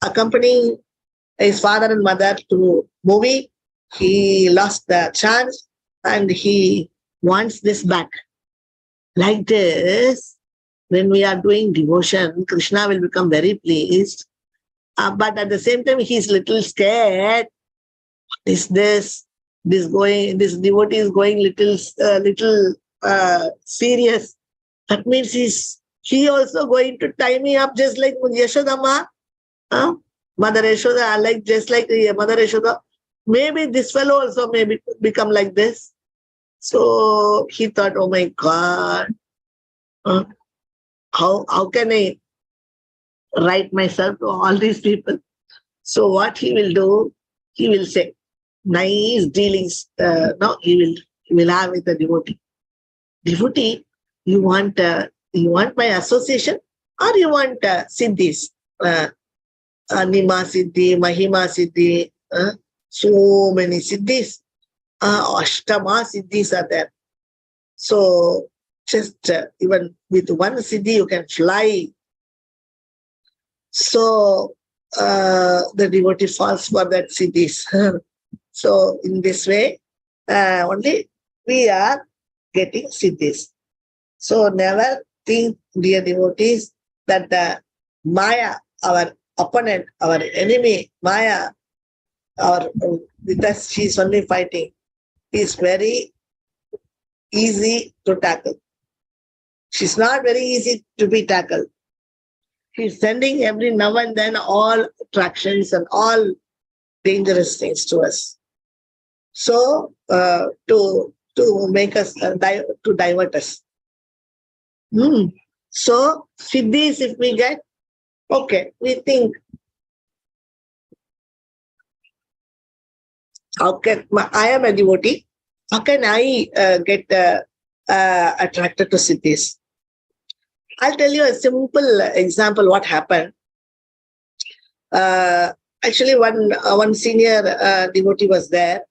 accompanying his father and mother to movie. He lost the chance and he wants this back. Like this, when we are doing devotion, Krishna will become very pleased. But at the same time, he's little scared. This devotee is going little serious. That means he also going to tie me up just like Yashoda Ma, Mother Yashoda, just like Mother Yashoda. Maybe this fellow also may become like this. So he thought, oh my God, how can I write myself to all these people? So what he will do, he will say, nice dealings. He will have with the devotee. Devotee, you want my association or you want siddhis? Nima siddhi, Mahima siddhi, so many siddhis. Ashtama siddhis are there. So just even with one siddhi you can fly. So the devotee falls for that siddhis. So in this way, only we are getting siddhis. So never think, dear devotees, that Maya, our opponent, our enemy, Maya, with us, she is only fighting, is very easy to tackle. She's not very easy to be tackled. She's sending every now and then all attractions and all dangerous things to us. So to make us to divert us. So siddhis, if we get, okay, we think, how can I am a devotee? How can I get attracted to siddhis? I'll tell you a simple example. What happened? Actually, one senior devotee was there.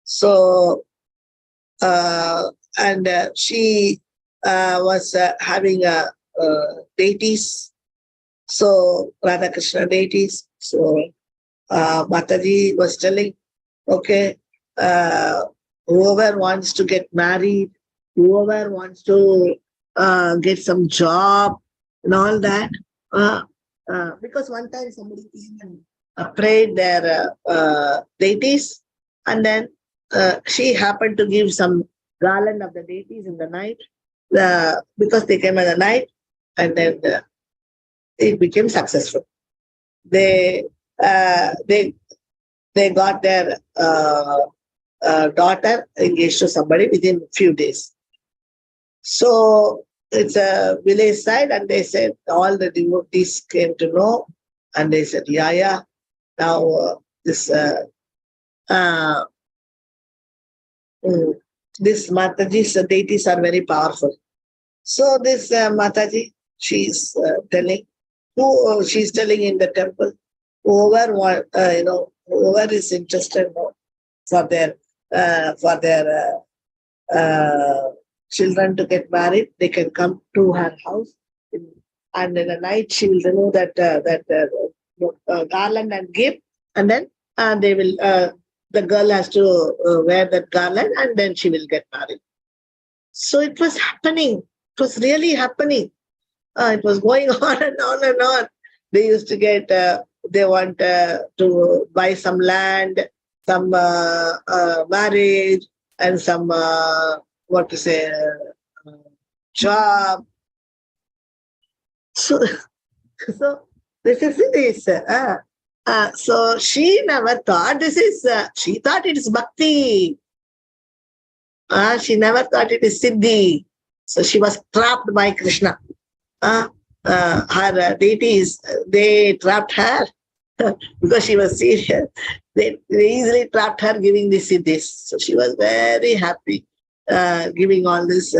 So she was having deities. So Radha Krishna deities. So Mataji was telling, okay, whoever wants to get married, whoever wants to get some job and all that, because one time somebody came and prayed their deities, and then she happened to give some garland of the deities in the night, because they came in the night, and then it became successful. They got their daughter engaged to somebody within a few days. So it's a village side, and they said, all the devotees came to know, and they said, yeah, now this Mataji's deities are very powerful. So this Mataji, she is telling, who she's telling in the temple, whoever is interested for their children to get married, they can come to her house, and in the night she will remove that garland and give, and then they will. The girl has to wear that garland, and then she will get married. So it was happening. It was really happening. It was going on and on and on. They used to get. They want to buy some land, some marriage, and some job. So, so this is this. So she never thought this is. She thought it is bhakti. She never thought it is siddhi. So she was trapped by Krishna. Her deities, they trapped her because she was serious. They easily trapped her giving this siddhis. So she was very happy giving all this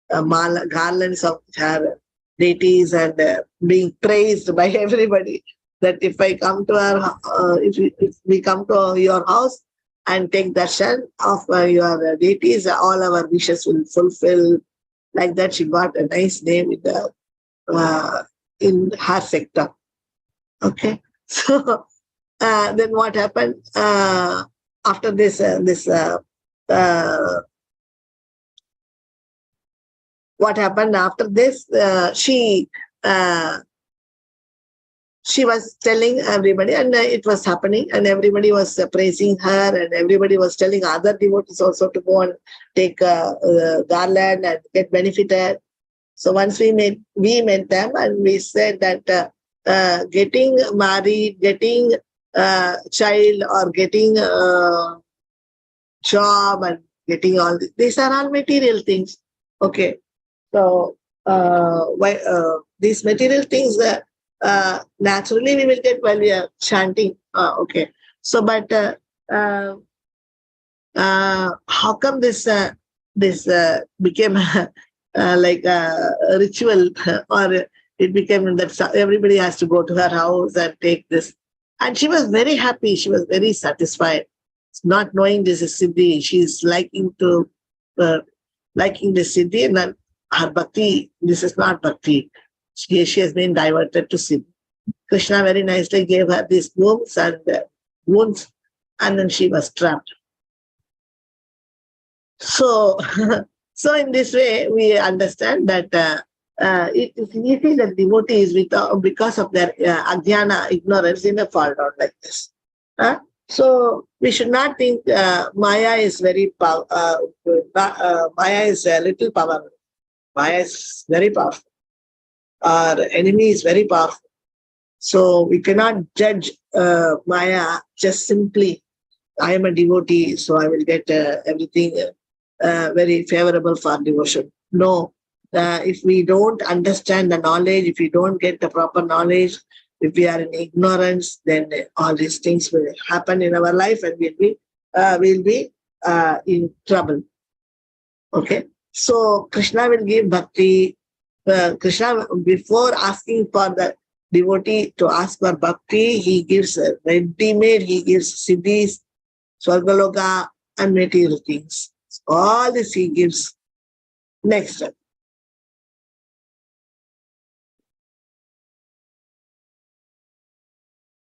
garlands of her deities and being praised by everybody. That if I come to if we come to your house and take darshan of your deities, all our wishes will fulfill. Like that, she got a nice name in her sector. Okay, so then what happened after this? What happened after this? She was telling everybody, and it was happening, and everybody was praising her, and everybody was telling other devotees also to go and take garland and get benefited. So once we met them, and we said that getting married, getting child, or getting job, and getting all these are all material things. Okay, so these material things naturally we will get while we are chanting. Okay, so but how come this became like a ritual, or it became that everybody has to go to her house and take this? And she was very happy. She was very satisfied, not knowing this is siddhi. She's liking this siddhi, and then her bhakti. This is not bhakti. She has been diverted to siddhi. Krishna very nicely gave her these wounds, and then she was trapped. So, so in this way, we understand that it is easy that devotees, because of their ajnana, ignorance, they may fall down like this. So we should not think Maya is very Maya is a little powerful. Maya is very powerful. Our enemy is very powerful. So we cannot judge Maya just simply, I am a devotee, so I will get everything very favorable for devotion. No, if we don't understand the knowledge, if we don't get the proper knowledge, if we are in ignorance, then all these things will happen in our life, and we'll be in trouble. Okay, so Krishna will give bhakti. Krishna, before asking for the devotee to ask for bhakti, he gives ready-made, he gives siddhis, swargaloka, and material things. All this he gives. Next step.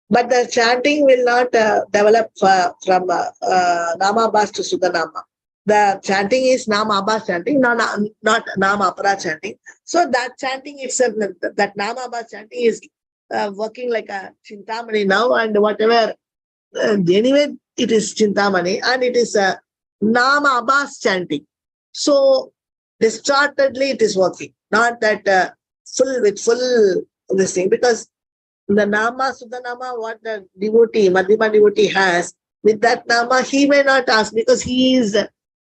But the chanting will not develop from Namabhas to Suddha Nama. The chanting is Namabhas chanting, not Namapara chanting. So that chanting itself, that Namabhas chanting is working like a Chintamani now, and whatever. Anyway, it is Chintamani, and it is a Namabhas chanting. So distortedly it is working, not that full this thing, because the Nama, Suddha Nama, what the devotee, Madhyama devotee has, with that Nama, he may not ask, because he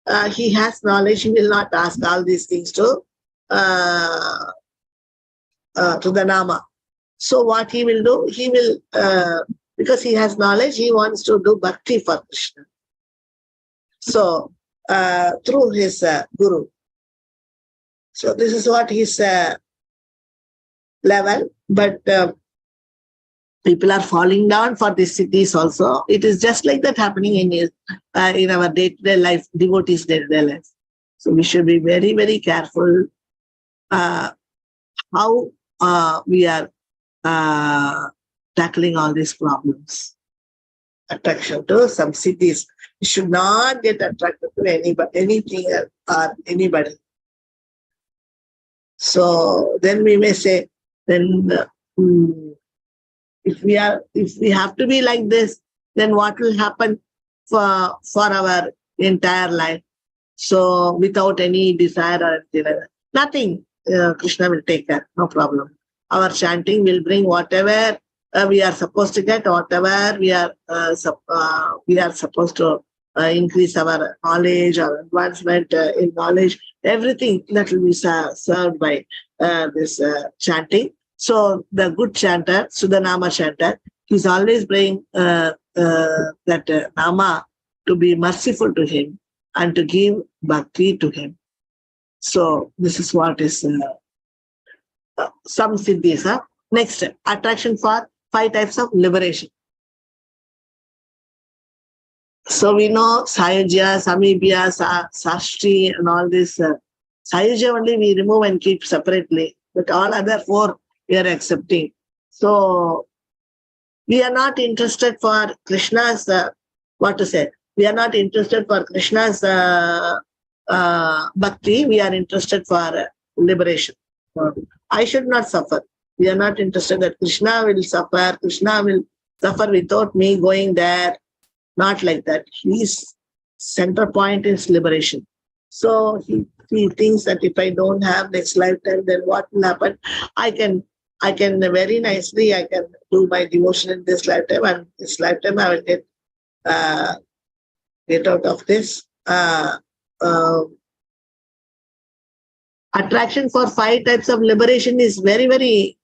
has knowledge. He will not ask all these things to the Nama. So what he will do, he will, because he has knowledge, he wants to do bhakti for Krishna. So through his guru. So this is what his level. But people are falling down for these cities also. It is just like that happening in our day-to-day life, devotees' day-to-day life. So we should be very, very careful how we are tackling all these problems. Attraction to some cities. We should not get attracted to anybody, anything or anybody. So then we may say, then if we have to be like this, then what will happen for our entire life? So without any desire or anything like that, nothing. Krishna will take care, no problem. Our chanting will bring whatever we are supposed to get, whatever we are supposed to increase our knowledge or advancement in knowledge. Everything that will be served by this chanting. So the good chanter, Suddha Nama chanter, he's always bringing that Nama to be merciful to him and to give bhakti to him. So this is what is some siddhis. Next, attraction for 5 types of liberation. So we know Sayujya, Samibhya, Sashti and all this. Sayujya only we remove and keep separately, but all other 4 we are accepting. So we are not interested for Krishna's, we are not interested for Krishna's bhakti, we are interested for liberation. I should not suffer. We are not interested that Krishna will suffer without me going there. Not like that. His center point is liberation. So he thinks that if I don't have next lifetime, then what will happen? I can very nicely, I can do my devotion in this lifetime, and this lifetime I will get out of this. Attraction for 5 types of liberation is very, very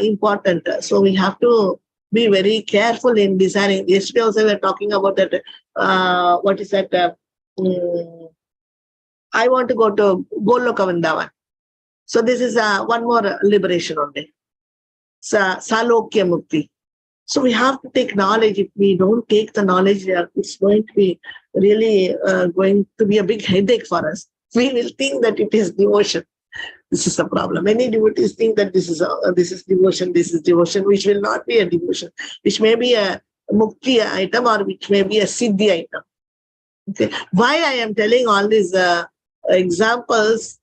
important. So we have to be very careful in deciding. Yesterday also we were talking about that. What is that? I want to go to Goloka Vrindavan. So this is one more liberation only. Salokya Mukti. So we have to take knowledge. If we don't take the knowledge, it's going to be really going to be a big headache for us. We will think that it is devotion. This is the problem. Many devotees think that this is devotion, which will not be a devotion, which may be a mukti item or which may be a siddhi item. Okay. Why I am telling all these examples?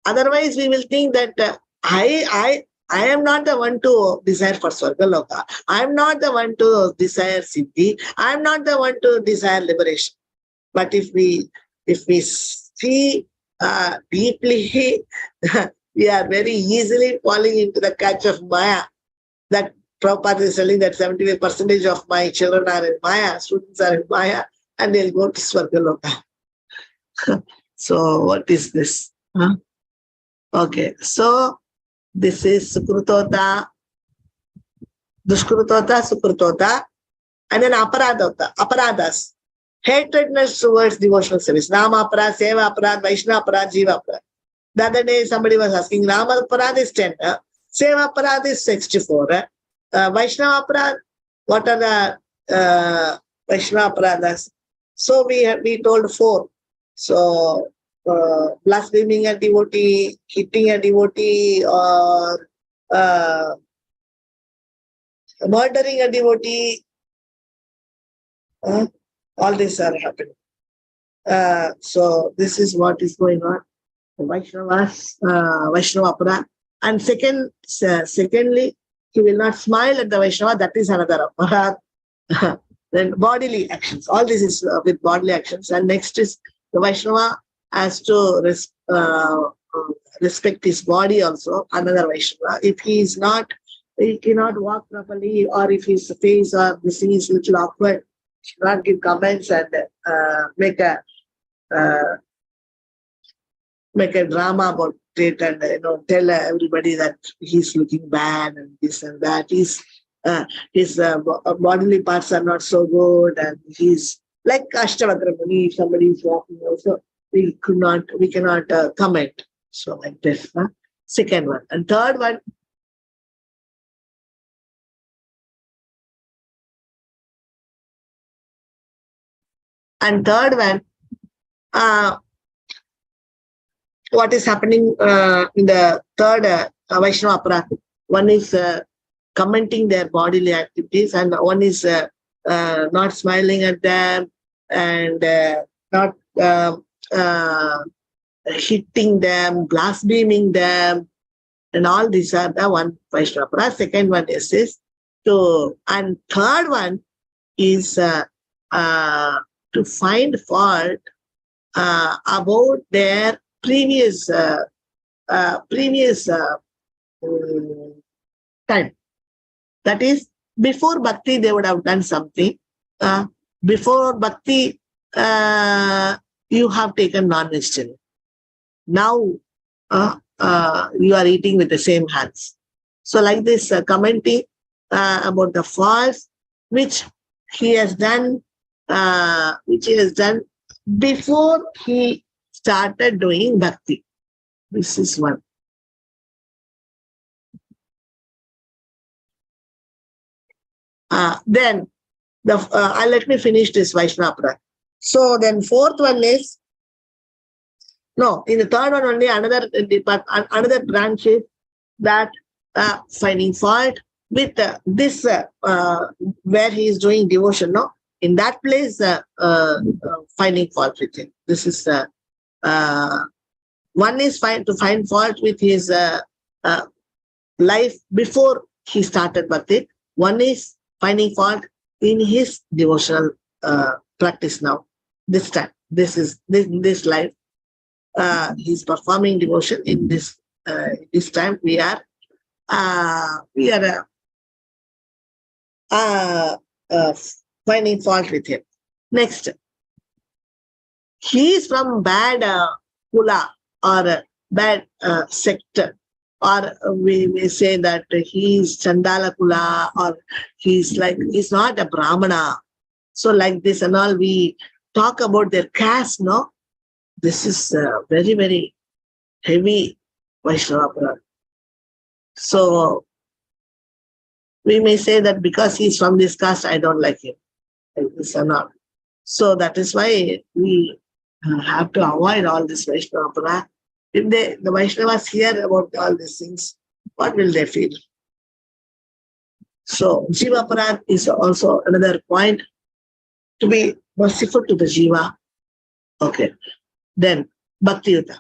Otherwise, we will think that I am not the one to desire for Swargaloka. I am not the one to desire siddhi. I am not the one to desire liberation. But if we see deeply, we are very easily falling into the catch of Maya. That Prabhupada is telling that 75% of my children are in Maya, students are in Maya, and they'll go to Swargaloka. So what is this? Okay, so this is Sukrutota, Dushkrutota, Sukrutota, and then Aparadas. Hatredness towards devotional service. Nama Aparad, Seva Aparad, Vaishnava Aparad, Jiva Aparad. The other day somebody was asking, Nama Aparad is 10, Seva Aparad is 64. Vaishnava Aparad, what are the Vaishnava Aparadas? So we told 4. So blaspheming a devotee, hitting a devotee, or murdering a devotee. All these are happening. So this is what is going on. Vaishnava Aparad. And secondly, he will not smile at the Vaishnava. That is another Aparad. Then bodily actions. All this is with bodily actions. And next is the Vaishnava has to respect his body also. Another Vaishnava. If he cannot walk properly, or if his face or this thing is a little awkward, should not give comments and make a drama about it, and tell everybody that he's looking bad and this and that. His bodily parts are not so good, and he's like Ashtavakra Muni. If somebody is walking also, we cannot comment. So like this. Second one. And third one, And third one, what is happening in the third Vaishnava aparadha? One is commenting their bodily activities, and one is not smiling at them, and not hitting them, blaspheming them, and all these are the one Vaishnava aparadha. Second one is this. So, and third one is to find fault about their previous time. That is, before bhakti they would have done something. Before bhakti you have taken non-vegetarian. Now you are eating with the same hands. So like this, commenting about the faults which he has done, before he started doing bhakti. This is one. Then let me finish this Vaishnava aparadha. So then fourth one is, no, in the third one only another branch is that finding fault with this where he is doing devotion. No, in that place finding fault with him. This is one is to find fault with his life before he started bhakti. One is finding fault in his devotional practice now. This time, this life, he's performing devotion in this time. We are finding fault with him. Next, he is from bad kula or bad sector, or we may say that he is Chandala kula, or he's not a Brahmana. So like this and all, we talk about their caste, no? This is very, very heavy Vaishnava aparadha. So we may say that because he's from this caste, I don't like him. Like this or not. So that is why we have to avoid all this Vaishnava aparadha. If the Vaishnavas hear about all these things, what will they feel? So Jiva aparadha is also another point, to be merciful to the Jiva. Okay. Then Bhakti Yuta.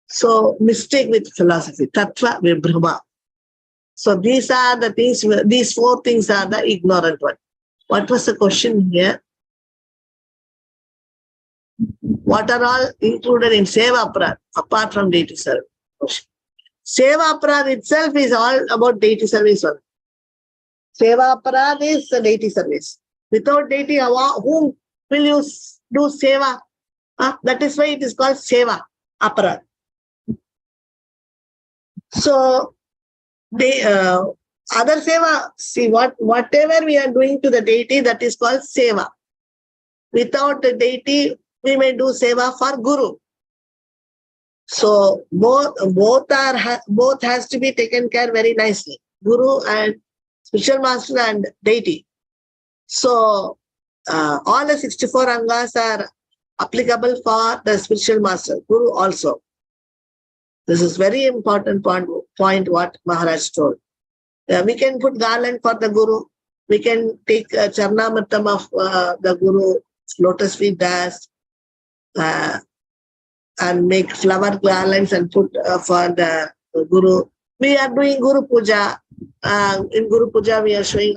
So mistake with philosophy, Tattva Vibhrama. So these are the things, these four things are the ignorant one. What was the question here? What are all included in Seva Aparadha apart from deity service? Seva Aparadha itself is all about deity service. Seva Aparadha is the deity service. Without deity, whom will you do seva? That is why it is called Seva Aparadha. So the other seva, see whatever we are doing to the deity, that is called seva. Without the deity, we may do seva for Guru. So both has to be taken care very nicely. Guru and spiritual master and deity. So all the 64 angas are applicable for the spiritual master, Guru also. This is very important point what Maharaj told. We can put garland for the Guru. We can take Charnamritam of the Guru, lotus feet dust, and make flower garlands and put for the Guru. We are doing Guru Puja. In Guru Puja, we are showing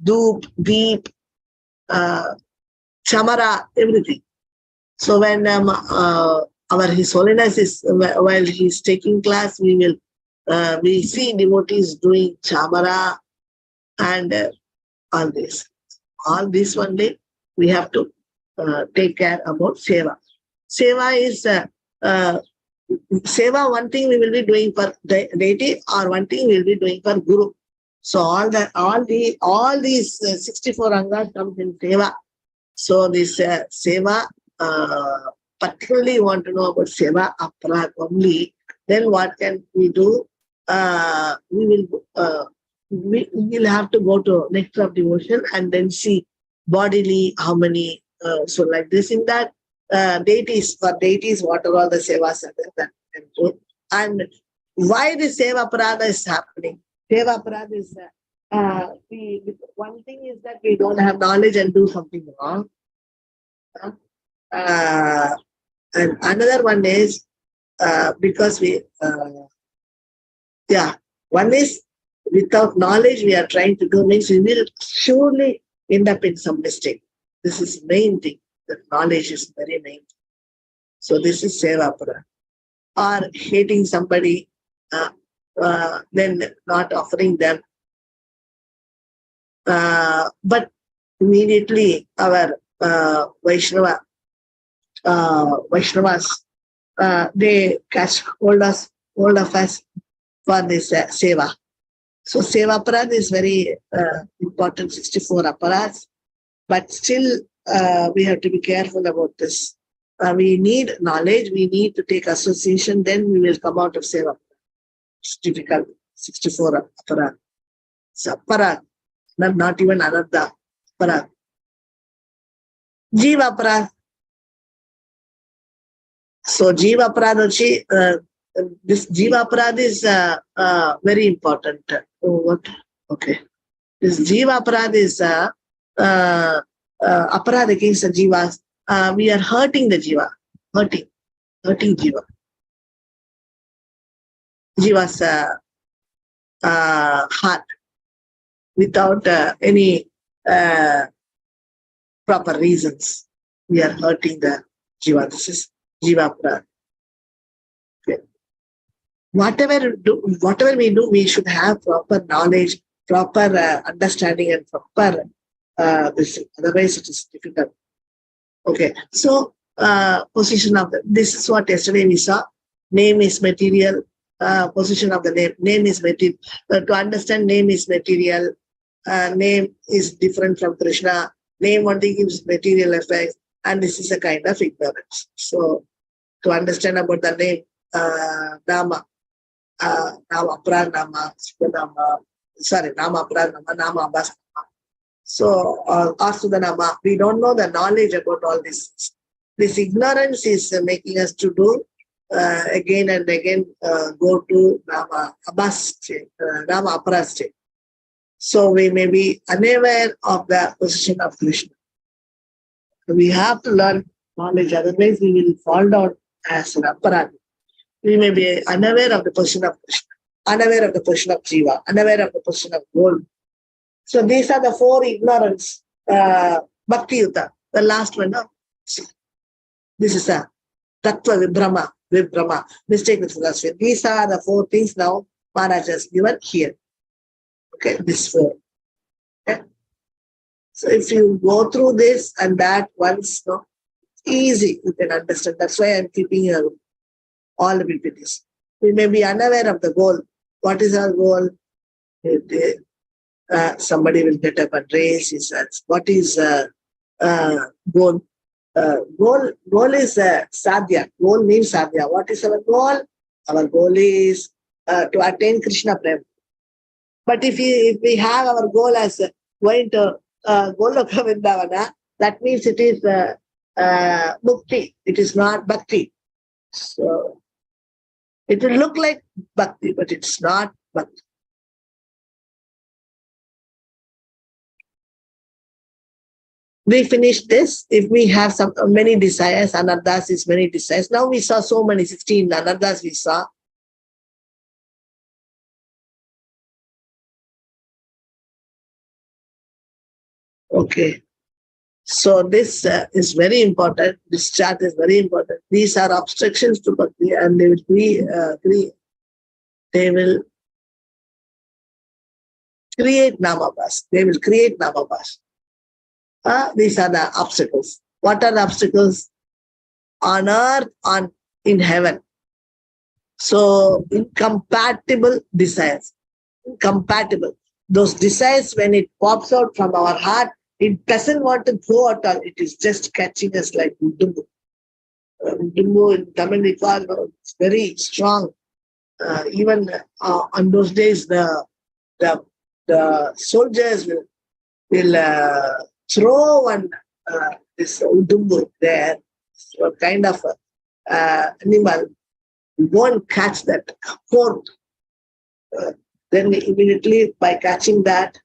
Doop, Deep, Chamara, everything. So when His Holiness is, while he is taking class, we see devotees doing Chamara and all this. All this one day we have to take care about Seva. Seva is Seva, one thing we will be doing for deity, or one thing we will be doing for Guru. So all these 64 angas come in Seva. So this Seva, particularly you want to know about Seva Aparadha only, then what can we do? We will have to go to Nectar of Devotion and then see bodily, how many, so like this in that, deities, for deities, what are all the sevas are there that we can do. And why the seva parada is happening? Seva parada is, one thing is that we don't have knowledge and do something wrong. Uh, and another one is, because we, one is without knowledge we are trying to do, means we will surely end up in some mistake. This is main thing. The knowledge is very main. So this is seva para. Or hating somebody, then not offering them. But immediately our Vaishnavas, they catch hold of us for this seva. So seva aparad is very important, 64 aparads, but still we have to be careful about this. We need knowledge, we need to take association, then we will come out of seva. It's difficult, 64 aparad. It's aparad, not even another aparad. Jiva aparad. So jiva aparad, this jiva aparad is very important. What? Okay. This jiva aparad is aparad against the jivas. We are hurting the jiva, hurting jiva. Jiva's heart without any proper reasons. We are hurting the jiva. This is jiva aparad. Okay. Whatever we do, we should have proper knowledge, proper understanding, and proper this. Otherwise, it is difficult. Okay, so position of this is what yesterday we saw. Name is material. Position of the name. Name is material. To understand, name is material. Name is different from Krishna. Name only gives material effects, and this is a kind of ignorance. So, to understand about the name, Nama. Nama Pranama, Nama Pranama, Nama Abhas. So, or Suddha Nama, we don't know the knowledge about all this. This ignorance is making us to do again and again go to Nama Abhas state, Nama Aparad state. So, we may be unaware of the position of Krishna. We have to learn knowledge, otherwise, we will fall down as an Aparad. We may be unaware of the position of Krishna, unaware of the position of Jiva, unaware of the position of gold. So these are the four ignorance, Bhakti Yuta, the last one. No? This is a Tattva Vibhrama, mistake with philosophy. These are the four things now Maharaj has given here. Okay, this four. Okay. So if you go through this and that once, no, easy, you can understand. That's why I'm keeping here all the PPTs. We may be unaware of the goal. What is our goal? Somebody will get up and raise his hands. What is goal? Goal is sadhya. Goal means sadhya. What is our goal? Our goal is to attain Krishna Prem. But if we have our goal as going to Goloka Vrindavana, that means it is mukti. It is not bhakti. So it will look like bhakti, but it's not bhakti. We finished this. If we have many desires, anarthas is many desires. Now we saw so many, 16 anarthas we saw. Okay. So this is very important. This chart is very important. These are obstructions to bhakti, and they will create namabhas. They will create namabhas. These are the obstacles. What are the obstacles? On earth, in heaven. So incompatible desires. Incompatible. Those desires, when it pops out from our heart, it doesn't want to go at all. It is just catching us like Udumbu. Udumbu in Tamil we call it's very strong. Even on those days, the soldiers will throw one this udumbu there, what kind of animal, you won't catch that cord. Then immediately by catching that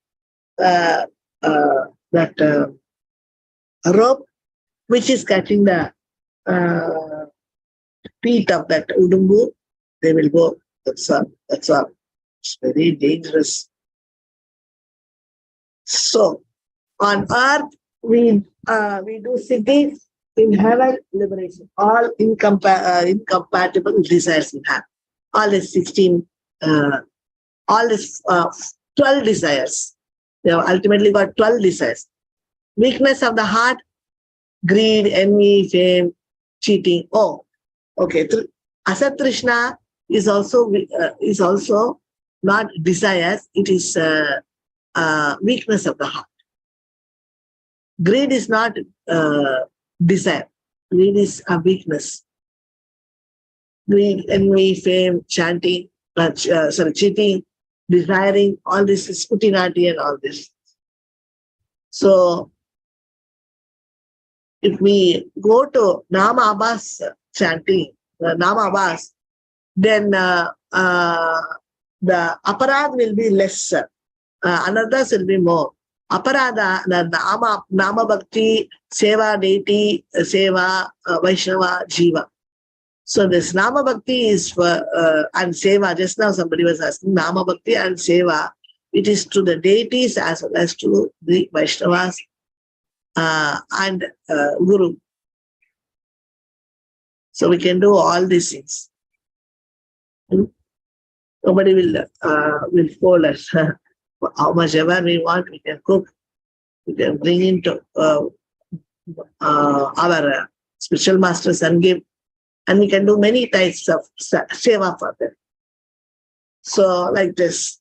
rope, which is catching the feet of that udumbu, they will go. That's all. That's all. It's very dangerous. So on earth we do cities, in heaven liberation. All incompatible desires we have. All is 16. All is 12 desires. They have ultimately got 12 desires. Weakness of the heart, greed, envy, fame, cheating. Oh, okay. Asat Trishna is also not desires. It is weakness of the heart. Greed is not desire. Greed is a weakness. Greed, envy, fame, chanting, cheating, desiring, all this is putinati and all this. So, if we go to Nama Abbas chanting, Nama Abbas, then the aparad will be less. Anadas will be more. Aparada, the Nama Bhakti, Seva, Deity, Seva, Vaishnava, Jiva. So this Nama Bhakti is for, and Seva, just now somebody was asking, Nama Bhakti and Seva, it is to the deities as well as to the Vaishnavas and Guru. So we can do all these things. Nobody will fool us. How much ever we want, we can cook. We can bring into our spiritual masters and give. And we can do many types of seva for them. So, like this.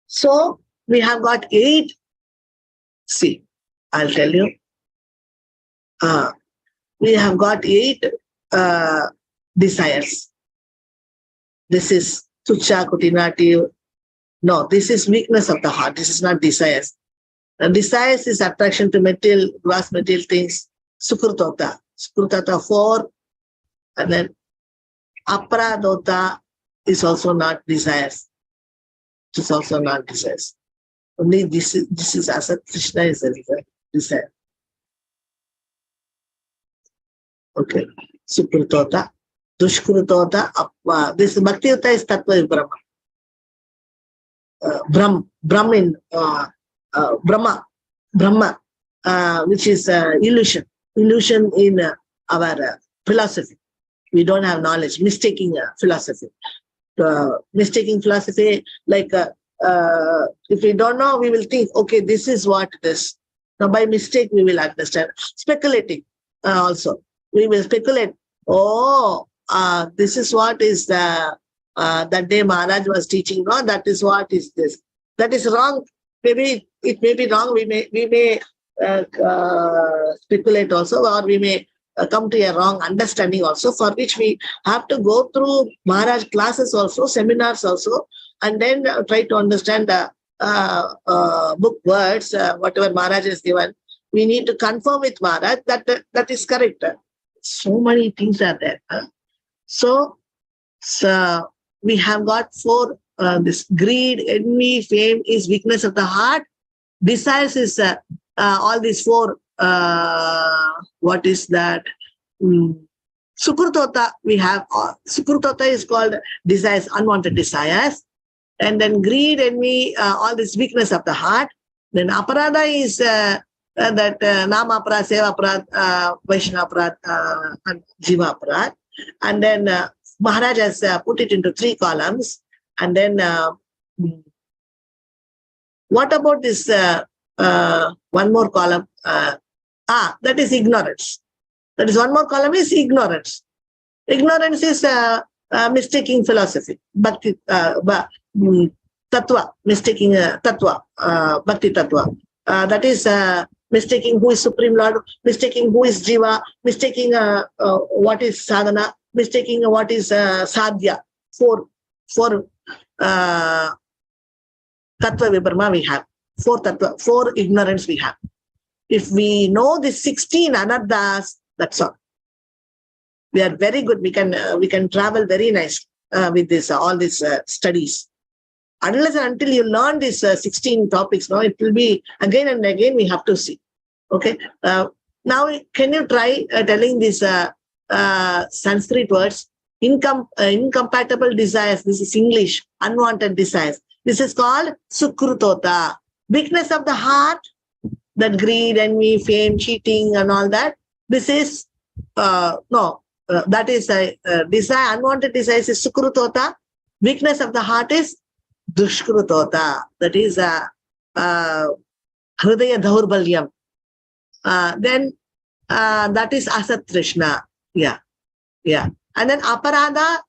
So, we have got 8. See, I'll tell you. We have got 8 desires. This is Tucha, Kutinati. No, this is weakness of the heart. This is not desires. And desires is attraction to material, gross material things. Sukrutota. Sukrutota 4. And then Aparadota is also not desires. It is also not desires. Only this is Asat Krishna is a desire. Okay. Sukrutota. Dushkrutota. This Bhakti Yuta is Tattva Brahma. Brahmin, Brahma, which is illusion in our philosophy. We don't have knowledge, mistaking philosophy. Mistaking philosophy, like if we don't know, we will think, okay, this is what it is. Now by mistake, we will understand. Speculating also. We will speculate, oh, this is what is the that day Maharaj was teaching, no, that is what is this. That is wrong. Maybe it may be wrong. We may speculate also, or we may come to a wrong understanding also, for which we have to go through Maharaj classes also, seminars also, and then try to understand the book words, whatever Maharaj has given. We need to confirm with Maharaj that is correct. So many things are there. So we have got 4, this greed, envy, fame is weakness of the heart. Desires is all these 4, what is that? Sukrutota, we have, Sukrutota is called desires, unwanted desires. And then greed, envy, all this weakness of the heart. Then Aparada is that Nama Aparad, Seva Aparad, Vaishnava Aparad, and Jiva Aparad. And then Maharaj has put it into 3 columns. And then what about this one more column? That is ignorance. That is one more column is ignorance. Ignorance is mistaking philosophy. Bhakti, tattva, mistaking tattva, bhakti tattva. That is mistaking who is Supreme Lord, mistaking who is Jiva, mistaking what is sadhana, mistaking what is sadhya. 4 tattva vibharma we have. four ignorance we have. If we know the 16 anarthas, that's all. We are very good. We can travel very nice with this all these studies. Unless and until you learn these 16 topics, no, it will be again and again we have to see. Okay. Now, can you try telling these Sanskrit words? Incompatible desires. This is English. Unwanted desires. This is called sukrutota. Weakness of the heart, that greed, envy, fame, cheating, and all that. This is that is a desire. Unwanted desires is sukrutota. Weakness of the heart is dushkrutota. That is hridaya dhaurbalyam. Then that is asatrishna. Yeah. And then aparadota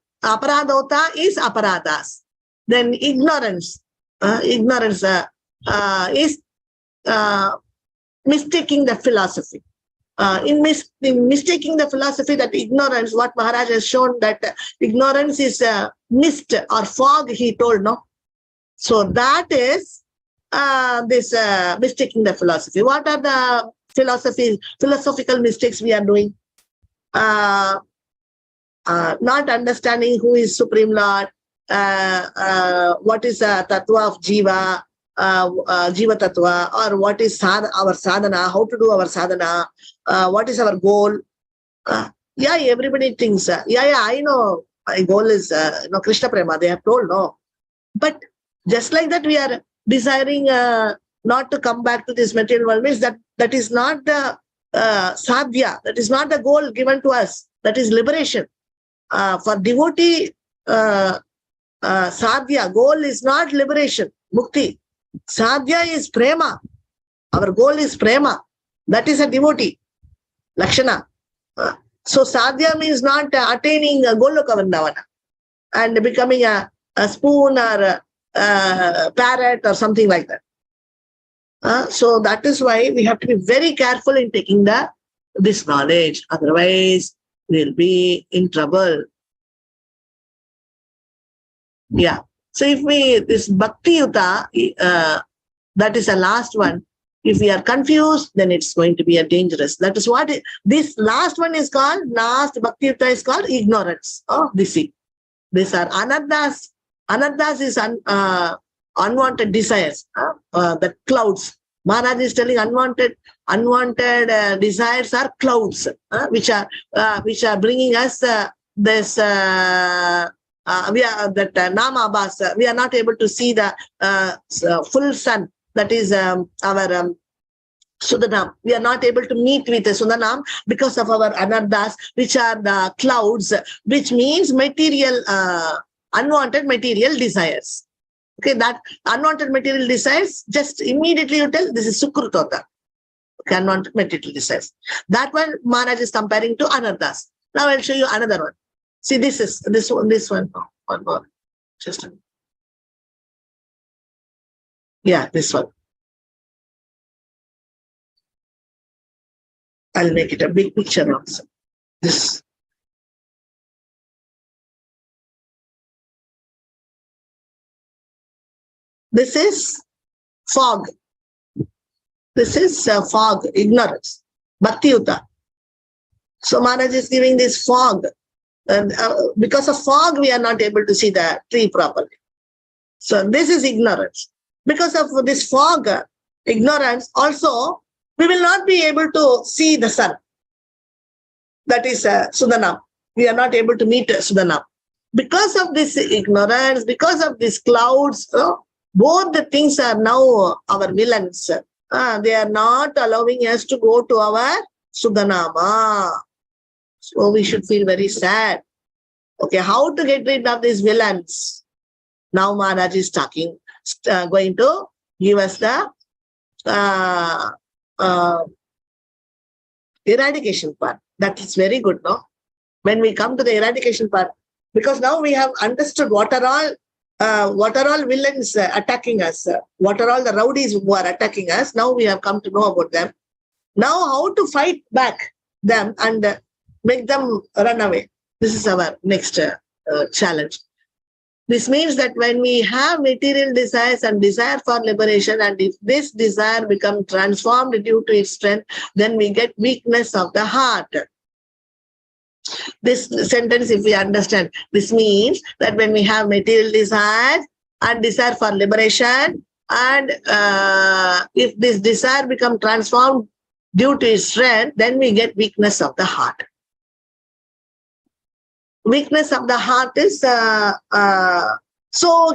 is aparadas. Then ignorance. Ignorance is mistaking the philosophy. In mistaking the philosophy, that ignorance, what Maharaj has shown, that ignorance is mist or fog, he told, no? So that is this mistaking the philosophy. What are the philosophical mistakes we are doing? Not understanding who is Supreme Lord, what is the tattva of Jiva, Jiva tattva, or what is our sadhana, how to do our sadhana, what is our goal. Yeah, everybody thinks, I know my goal is Krishna Prema, they have told, no. But just like that, we are desiring not to come back to this material world, means that is not the sadhya, that is not the goal given to us, that is liberation. For devotee, sadhya, goal is not liberation, mukti. Sadhya is prema. Our goal is prema. That is a devotee. Lakshana. So sadhya means not attaining Goloka Vrindavana and becoming a spoon or a parrot or something like that. So that is why we have to be very careful in taking this knowledge. Otherwise, we'll be in trouble. Yeah. So if this Bhakti Yuta, that is the last one. If we are confused, then it's going to be a dangerous. That is what this last one is called. Last Bhakti Yuta is called ignorance. Oh, these are anarthas. Anarthas is unwanted desires. The clouds. Maharaj is telling unwanted desires are clouds, which are bringing us this. We are that Namabhas. We are not able to see the full sun. That is our Suddhanam. We are not able to meet with the Suddhanam because of our anarthas, which are the clouds, which means material, unwanted material desires. Okay, that unwanted material desires, just immediately you tell this is sukrutota. Okay, unwanted material desires. That one Maharaj is comparing to anarthas. Now I'll show you another one. See, this one. Oh, one more. Just yeah, this one. I'll make it a big picture also. This. This is fog. This is fog, ignorance, Bhakti Yuta. So Maharaj is giving this fog. And because of fog, we are not able to see the tree properly. So this is ignorance. Because of this fog, ignorance, also, we will not be able to see the sun. That is Suddhanam. We are not able to meet Suddhanam. Because of this ignorance, because of these clouds, both the things are now our villains. They are not allowing us to go to our Suddhanama. So we should feel very sad. Okay, how to get rid of these villains? Now Maharaj is talking, going to give us the eradication part. That is very good, no? When we come to the eradication part, because now we have understood what are all villains attacking us, what are all the rowdies who are attacking us. Now we have come to know about them. Now how to fight back them and make them run away. This is our next challenge. This means that when we have material desires and desire for liberation, and if this desire becomes transformed due to its strength, then we get weakness of the heart. This sentence, if we understand, this means that when we have material desires and desire for liberation, and if this desire becomes transformed due to its strength, then we get weakness of the heart. Weakness of the heart is, so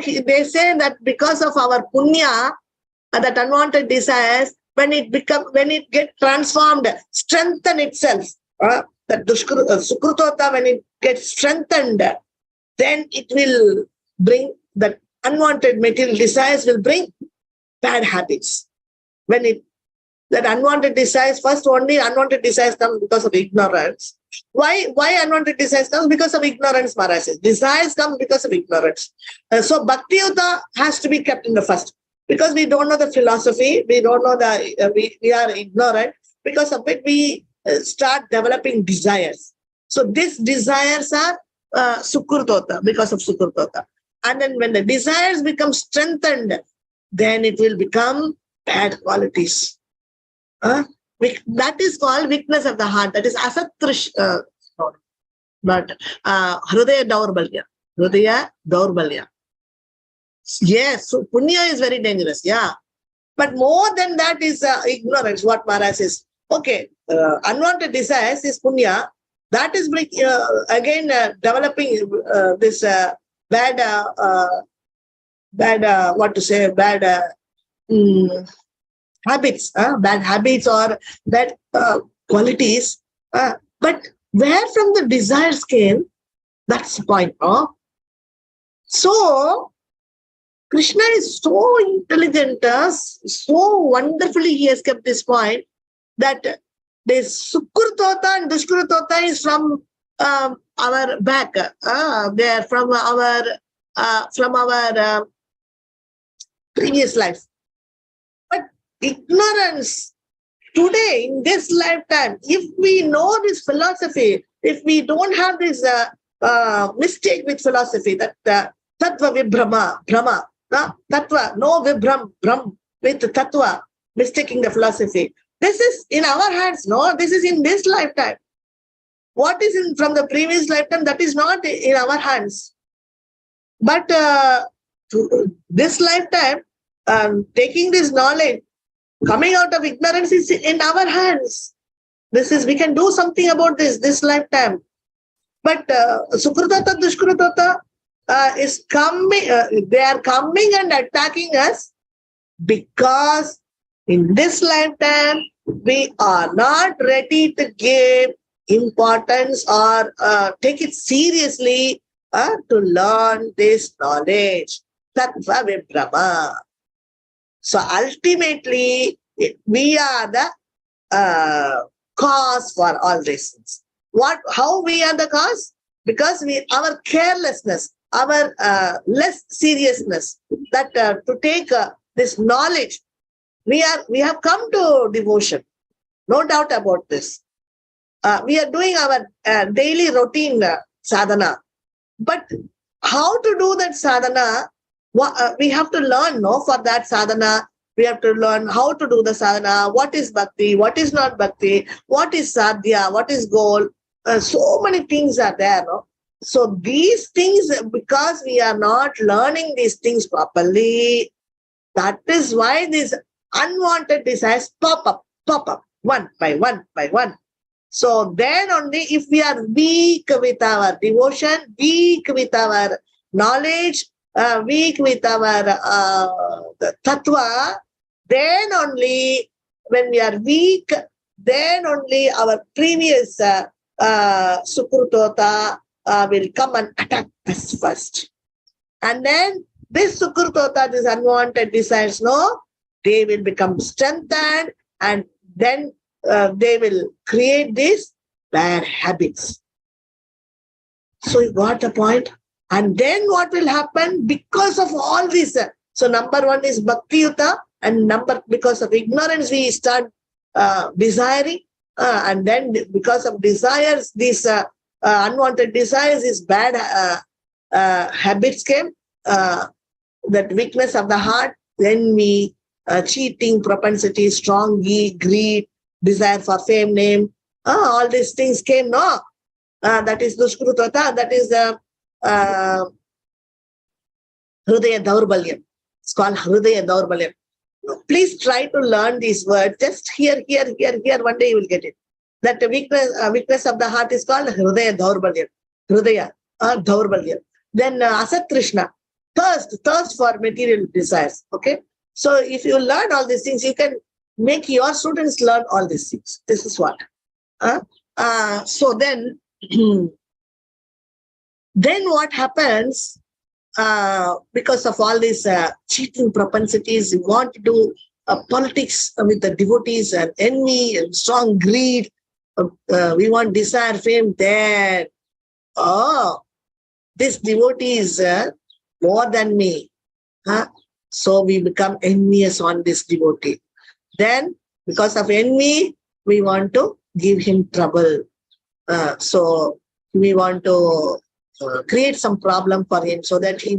they say that because of our punya, that unwanted desires, when it gets transformed, strengthen itself, that sukrutota, when it gets strengthened, then it will bring that unwanted material desires will bring bad habits. When that unwanted desires, first only unwanted desires come because of ignorance. Why unwanted desires come? Because of ignorance, Maharaj says. Desires come because of ignorance. So Bhakti Yuddha has to be kept in the first. Because we don't know the philosophy, we don't know we are ignorant. Because of it, we start developing desires. So these desires are sukrutota, because of sukrutota. And then when the desires become strengthened, then it will become bad qualities. That is called weakness of the heart. That is asatrish, but hrudaya daurbalya. Hrudaya daurbalya. Yes, so punya is very dangerous, yeah. But more than that is ignorance, what Maharaj says. Okay, unwanted desires is punya. That is again developing this bad habits, bad habits or bad qualities. But where from the desires came, that's the point. So Krishna is so intelligent, so wonderfully he has kept this point, that this sukrutota and dushkrutota is from our back. They are from our previous life. But ignorance today, in this lifetime, if we know this philosophy, if we don't have this mistake with philosophy, that tattva vibhrama, brahma, tattva, no vibram, brahm, with tattva, mistaking the philosophy. This is in our hands, no? This is in this lifetime. What is from the previous lifetime, that is not in our hands. But this lifetime, taking this knowledge, coming out of ignorance is in our hands. We can do something about this lifetime. But sukrutata, dushkrutata is coming, they are coming and attacking us because in this lifetime, we are not ready to give importance or take it seriously to learn this knowledge. Tattva vibhrama. So ultimately, we are the cause for all these things. How we are the cause? Because our carelessness, our less seriousness, that to take this knowledge, we have come to devotion. No doubt about this. We are doing our daily routine sadhana. But how to do that sadhana? We have to learn, no? For that sadhana, we have to learn how to do the sadhana. What is bhakti? What is not bhakti? What is sadhya? What is goal? So many things are there, no? So these things, because we are not learning these things properly, that is why these unwanted desires pop up, one by one. So then only, if we are weak with our devotion, weak with our knowledge, weak with our tattva, then only when we are weak, then only our previous sukrutota will come and attack us first. And then this sukrutota, this unwanted desires, no, they will become strengthened, and then they will create these bad habits. So you got the point? And then what will happen? Because of all this, so number one is Bhakti Yuddha, and because of ignorance, we start desiring, and then because of desires, these unwanted desires, these bad habits came, that weakness of the heart, envy, cheating propensity, strong greed, desire for fame, name, all these things came, no? That is Dushkrutata, that is the Hrudaya Daurbalyam. It's called Hrudaya Daurbalyam. Please try to learn these words. Just here. One day you will get it. That the weakness of the heart is called Hrudaya Daurbalyam. Hrudaya Daurbalyam. Then Asat Trishna, thirst for material desires. Okay. So if you learn all these things, you can make your students learn all these things. This is what. So then, then what happens? Because of all these cheating propensities, we want to do politics with the devotees and envy and strong greed. We want desire, fame. Then, this devotee is more than me. So we become envious on this devotee. Then, because of envy, we want to give him trouble. So we want to create some problem for him so that he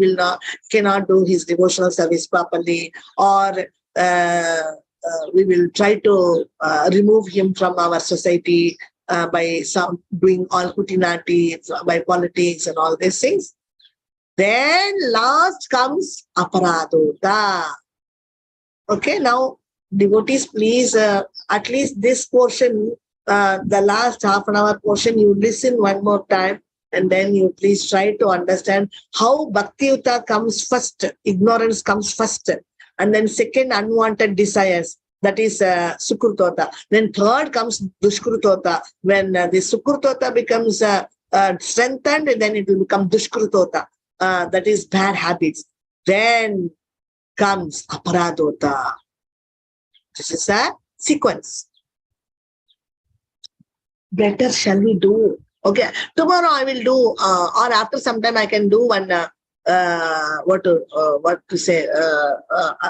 cannot do his devotional service properly, or we will try to remove him from our society by doing all kutinati, by politics and all these things. Then last comes aparadota. Okay, now devotees, please, at least this portion, the last half an hour portion, you listen one more time, and then you please try to understand how Bhakti-yuta comes first, ignorance comes first, and then second, unwanted desires, that is Sukrutota. Then third comes Dushkrutota. When the Sukrutota becomes strengthened, then it will become Dushkrutota, that is bad habits. Then comes Aparadota. This is a sequence. Better shall we do? Okay, tomorrow I will do, or after some time I can do one,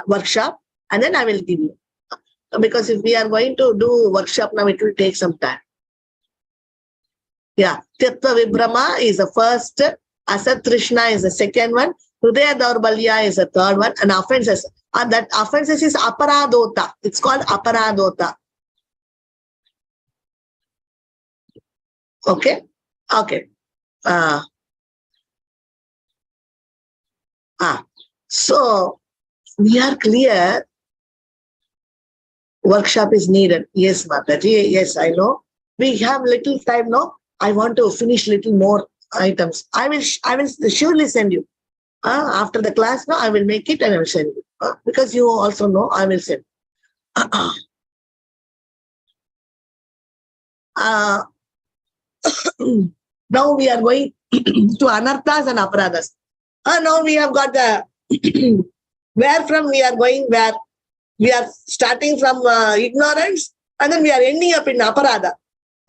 workshop, and then I will give you. Because if we are going to do workshop now, it will take some time. Yeah, Tirtha Vibrama is the first, Asat Trishna is the second one, Hrudaya Daurbalya is the third one, and offenses. And that offenses is Aparadota. It's called Aparadota. Okay. So we are clear. Workshop is needed. Yes, Mataji. Yes, I know. We have little time now. I want to finish little more items. I will surely send you. After the class now, I will make it and I will send you. Because you also know, I will send. Now we are going to anarthas and aparadas. Now we have got the where from we are going, where we are starting from ignorance, and then we are ending up in aparada.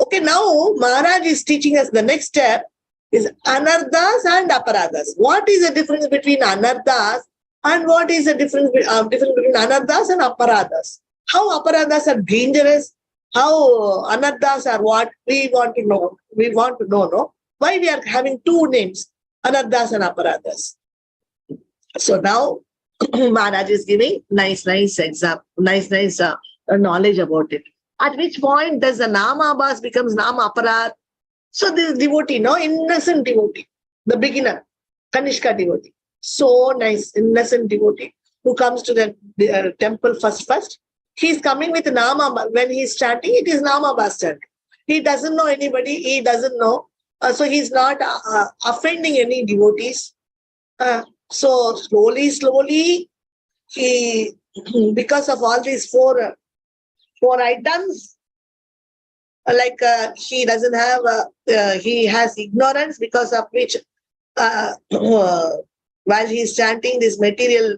Okay, now Maharaj is teaching us the next step is anarthas and aparadas. What is the difference between anarthas and what is the difference between anarthas and aparadas? How aparadas are dangerous? How anarthas are what? We want to know. We want to know, no? Why we are having two names, anarthas and aparadas. So now Maharaj is giving nice example, nice knowledge about it. At which point does the Nama Abhas becomes Nama Aparad? So this devotee, no, innocent devotee, the beginner, Kanishka devotee, so nice, innocent devotee who comes to the temple first. He is coming with Nama. When he is chanting, it is Nama Abhas chanting. He doesn't know anybody. He doesn't know. So he is not offending any devotees. So slowly, he, because of all these four items, like he doesn't have, he has ignorance, because of which while he is chanting, this material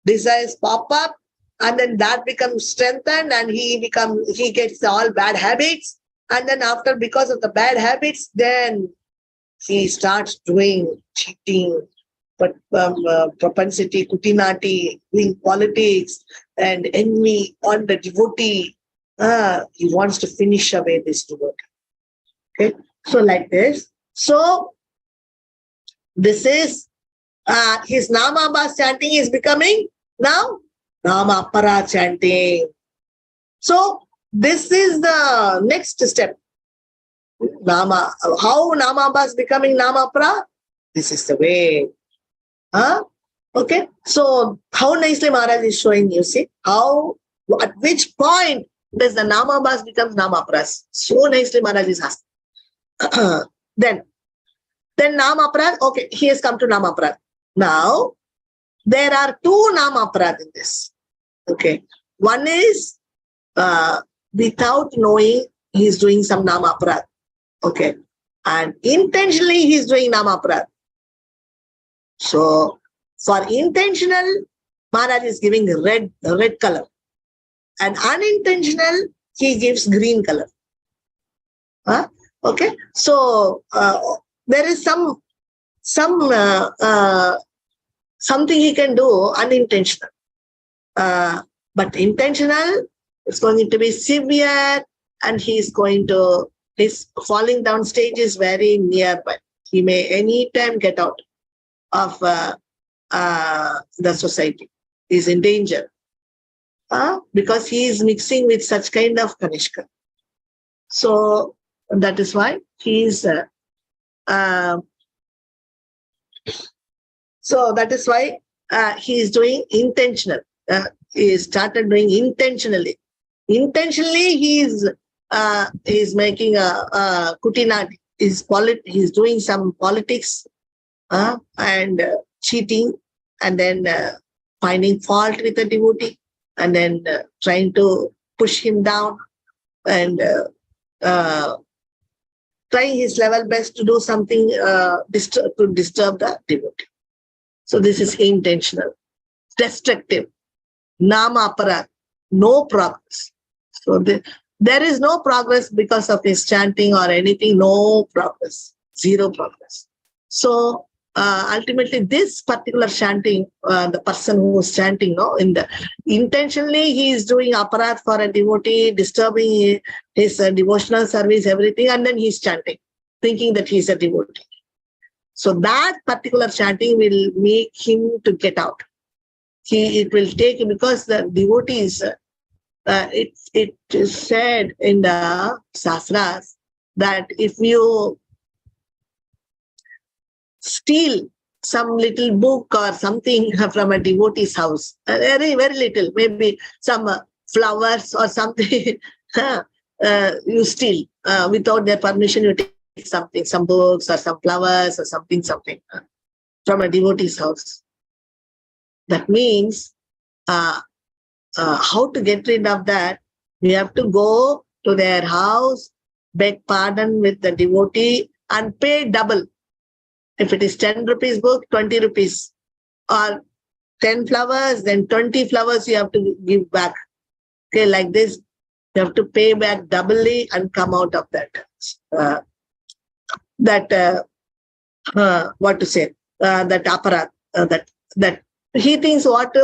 desires pop up, and then that becomes strengthened, and he gets all bad habits, and then after, because of the bad habits, then he starts doing cheating, but propensity, kutinati, doing politics and envy on the devotee. He wants to finish away this devotee. Okay, so like this. So this is his Namabhas chanting is becoming now Namapara chanting. So this is the next step. Nama, how Namabhas becoming Namapara? This is the way. Okay. So how nicely Maharaj is showing, you see, how, at which point does the Namabhas become Namaparas? So nicely Maharaj is asking. Then Namaparad, okay, he has come to Namaparad. Now, there are two Namaparad in this. Okay. One is without knowing he is doing some Namaparad. Okay. And intentionally he is doing Namaparad. So, for intentional, Maharaj is giving red color. And unintentional, he gives green color. Okay. So, there is something he can do unintentional. But intentional, it's going to be severe, and his falling down stage is very nearby. He may anytime get out of the society. He's in danger because he is mixing with such kind of Kanishka. So that is why he is so that is why he is doing intentional. He started doing intentionally. Intentionally, he is making a kutinati. He's doing some politics and cheating, and then finding fault with the devotee, and then trying to push him down, and trying his level best to do something to disturb the devotee. So this is intentional, destructive, nama aparad, no progress. So there is no progress because of his chanting or anything, no progress, zero progress. So ultimately this particular chanting, the person who is chanting, intentionally he is doing aparad for a devotee, disturbing his devotional service, everything, and then he's chanting, thinking that he's a devotee. So that particular chanting will make him to get out. It will take, because the devotees, it is said in the Sastras that if you steal some little book or something from a devotee's house, very, very little, maybe some flowers or something, you steal without their permission, you take something, some books or some flowers or something from a devotee's house. That means how to get rid of that? We have to go to their house, beg pardon with the devotee, and pay double. If it is 10 rupees book, 20 rupees, or 10 flowers, then 20 flowers you have to give back. Okay, like this, you have to pay back doubly and come out of that. What to say? That aparat. That he thinks what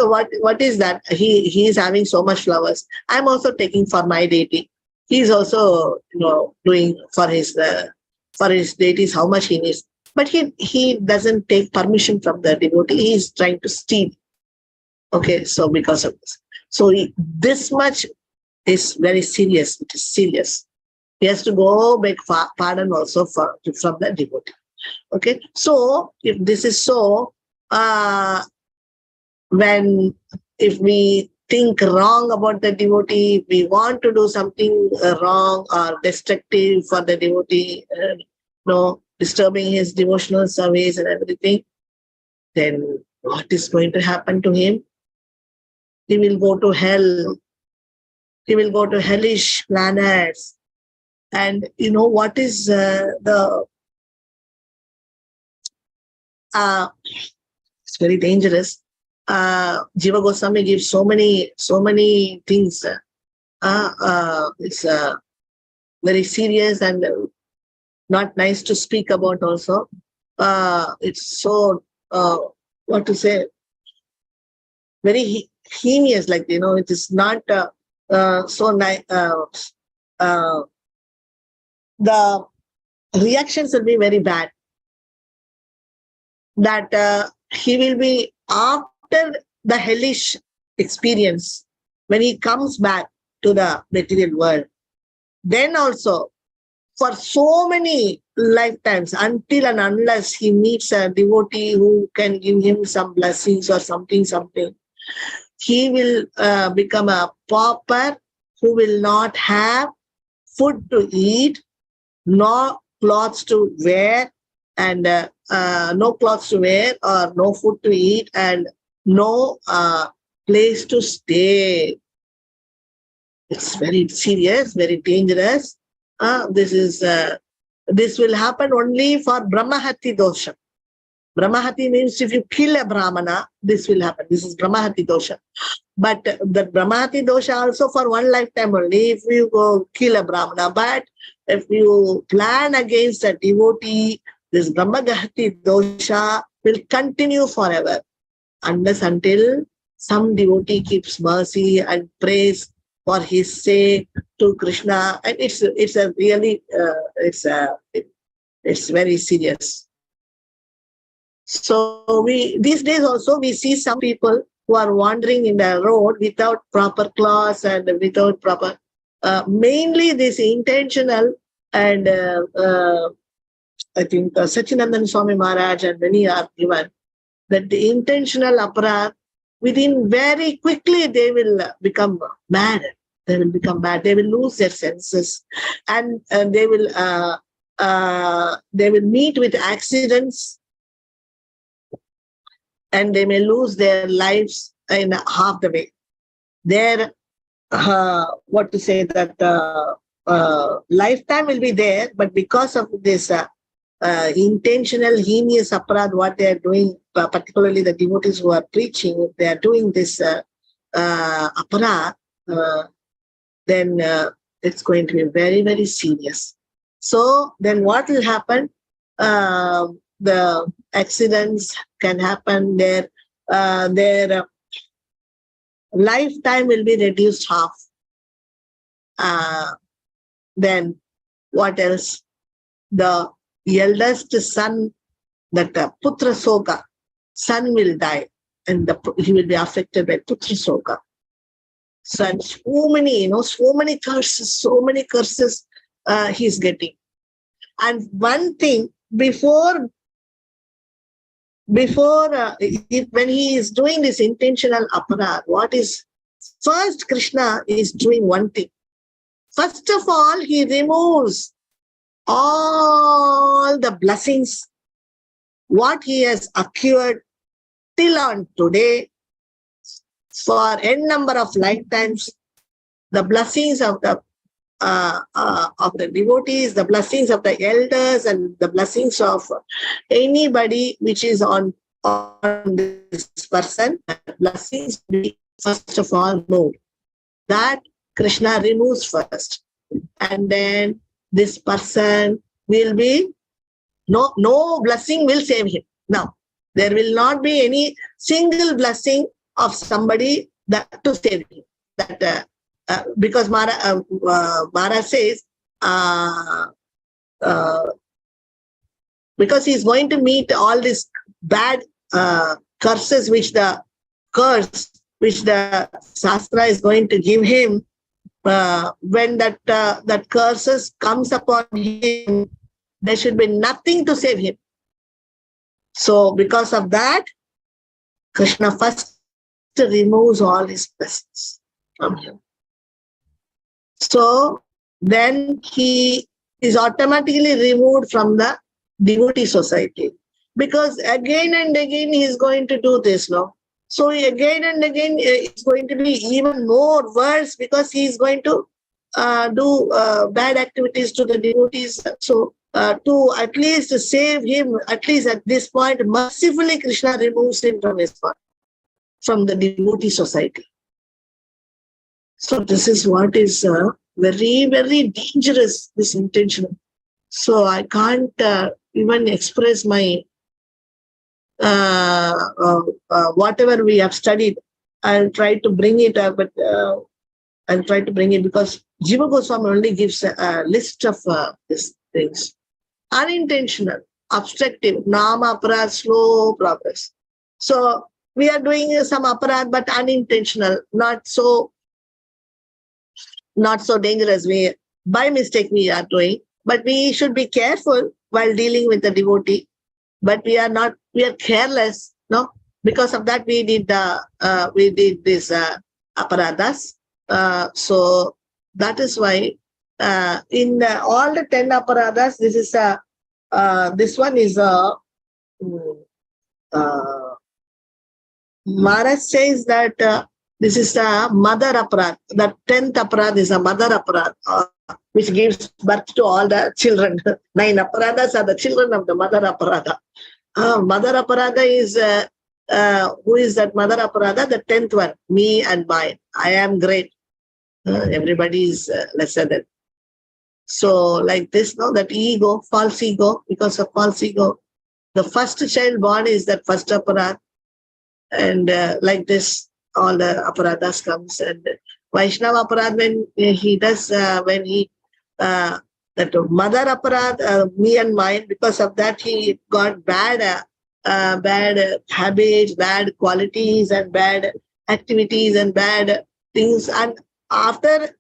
is that? He is having so much flowers. I'm also taking for my deity. He is also doing for his deities how much he needs. But he doesn't take permission from the devotee. He is trying to steal. Okay, so because of this. So this much is very serious. It is serious. He has to go beg pardon also from the devotee. Okay, so if this is so, if we think wrong about the devotee, we want to do something wrong or destructive for the devotee, disturbing his devotional service and everything, then what is going to happen to him? He will go to hell. He will go to hellish planets. And what is it's very dangerous. Jiva Goswami gives so many things. It's very serious and not nice to speak about also. It's so, what to say, very heinous, like, it is not so nice. The reactions will be very bad. That he will be after the hellish experience, when he comes back to the material world. Then also, for so many lifetimes, until and unless he meets a devotee who can give him some blessings or something, he will become a pauper who will not have food to eat, no clothes to wear, and no clothes to wear or no food to eat, and no place to stay. It's very serious, very dangerous. This will happen only for Brahmahati dosha. Brahmahati means if you kill a Brahmana, this will happen. This is Brahmahati dosha. But the Brahmahati dosha also for one lifetime only if you go kill a Brahmana. But if you plan against a devotee, this Brahmagahati dosha will continue forever, unless until some devotee keeps mercy and prays for his sake to Krishna. And it's a really, it's very serious. So these days also we see some people who are wandering in the road without proper clothes and without proper, mainly this intentional, and I think Sachinandan Swami Maharaj and many are given that the intentional aparadh, within very quickly they will become mad. They will become mad. They will lose their senses, and they will meet with accidents, and they may lose their lives in half the way. Their lifetime will be there, but because of this intentional heinous aparadh, what they are doing, particularly the devotees who are preaching, if they are doing this aparadh, then it's going to be very, very serious. So then what will happen? The accidents can happen. Their lifetime will be reduced half. Then what else? The eldest son, that Putra Soka, son will die, and he will be affected by Putra Soka. So many curses he's getting. And one thing, before when he is doing this intentional aparadh, what is first? Krishna is doing one thing. First of all, he removes all the blessings what he has acquired till on today for n number of lifetimes. The blessings of the devotees, the blessings of the elders, and the blessings of anybody which is on this person, blessings be first of all removed. That Krishna removes first. And then this person will be, no blessing will save him. Now, there will not be any single blessing of somebody that to save him. That because Maharaj says, because he's going to meet all these bad curses, which the Shastra is going to give him, when that curses comes upon him, there should be nothing to save him. So because of that, Krishna first removes all his blessings from him. So then he is automatically removed from the devotee society, because again and again he is going to do this, no? So again and again it's going to be even more worse, because he is going to do bad activities to the devotees. So to at least save him, at least at this point, mercifully Krishna removes him from his body, from the devotee society. So this is what is very, very dangerous, this intention. So I can't even express my whatever we have studied. I'll try to bring it up, but I'll try to bring it, because Jiva Goswami only gives a list of these things. Unintentional, obstructive, nama, aparadh, slow progress. So we are doing some aparad, but unintentional, not so dangerous. We by mistake we are doing, but we should be careful while dealing with the devotee. But we are careless, no? Because of that, we did this aparadas. So that is why in all the 10 aparadas, this one is Maharaj says that this is the mother aparad. The 10th aparad is a mother aparad, which gives birth to all the children. 9 aparadas are the children of the mother aparada. Mother aparada is, who is that mother aparada? The 10th one, me and mine. I am great. Everybody is lesser than. So like this, no, that ego, false ego, because of false ego, the first child born is that first aparad. And like this, all the aparadas comes. And Vaishnava aparad, when he does, that mother aparad, me and mine, because of that he got bad habits, bad qualities, and bad activities, and bad things. And after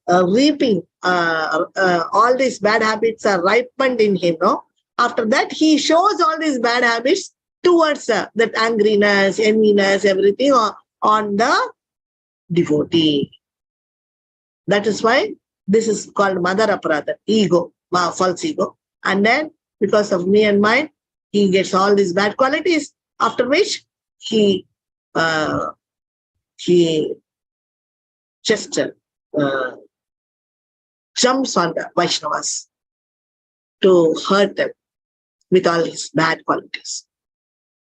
reaping, all these bad habits are ripened in him, no? After that, he shows all these bad habits towards that angriness, enviness, everything on the devotee. That is why this is called mother aparada, ego, false ego. And then because of me and mine, he gets all these bad qualities, after which he just jumps on the Vaishnavas to hurt them with all his bad qualities.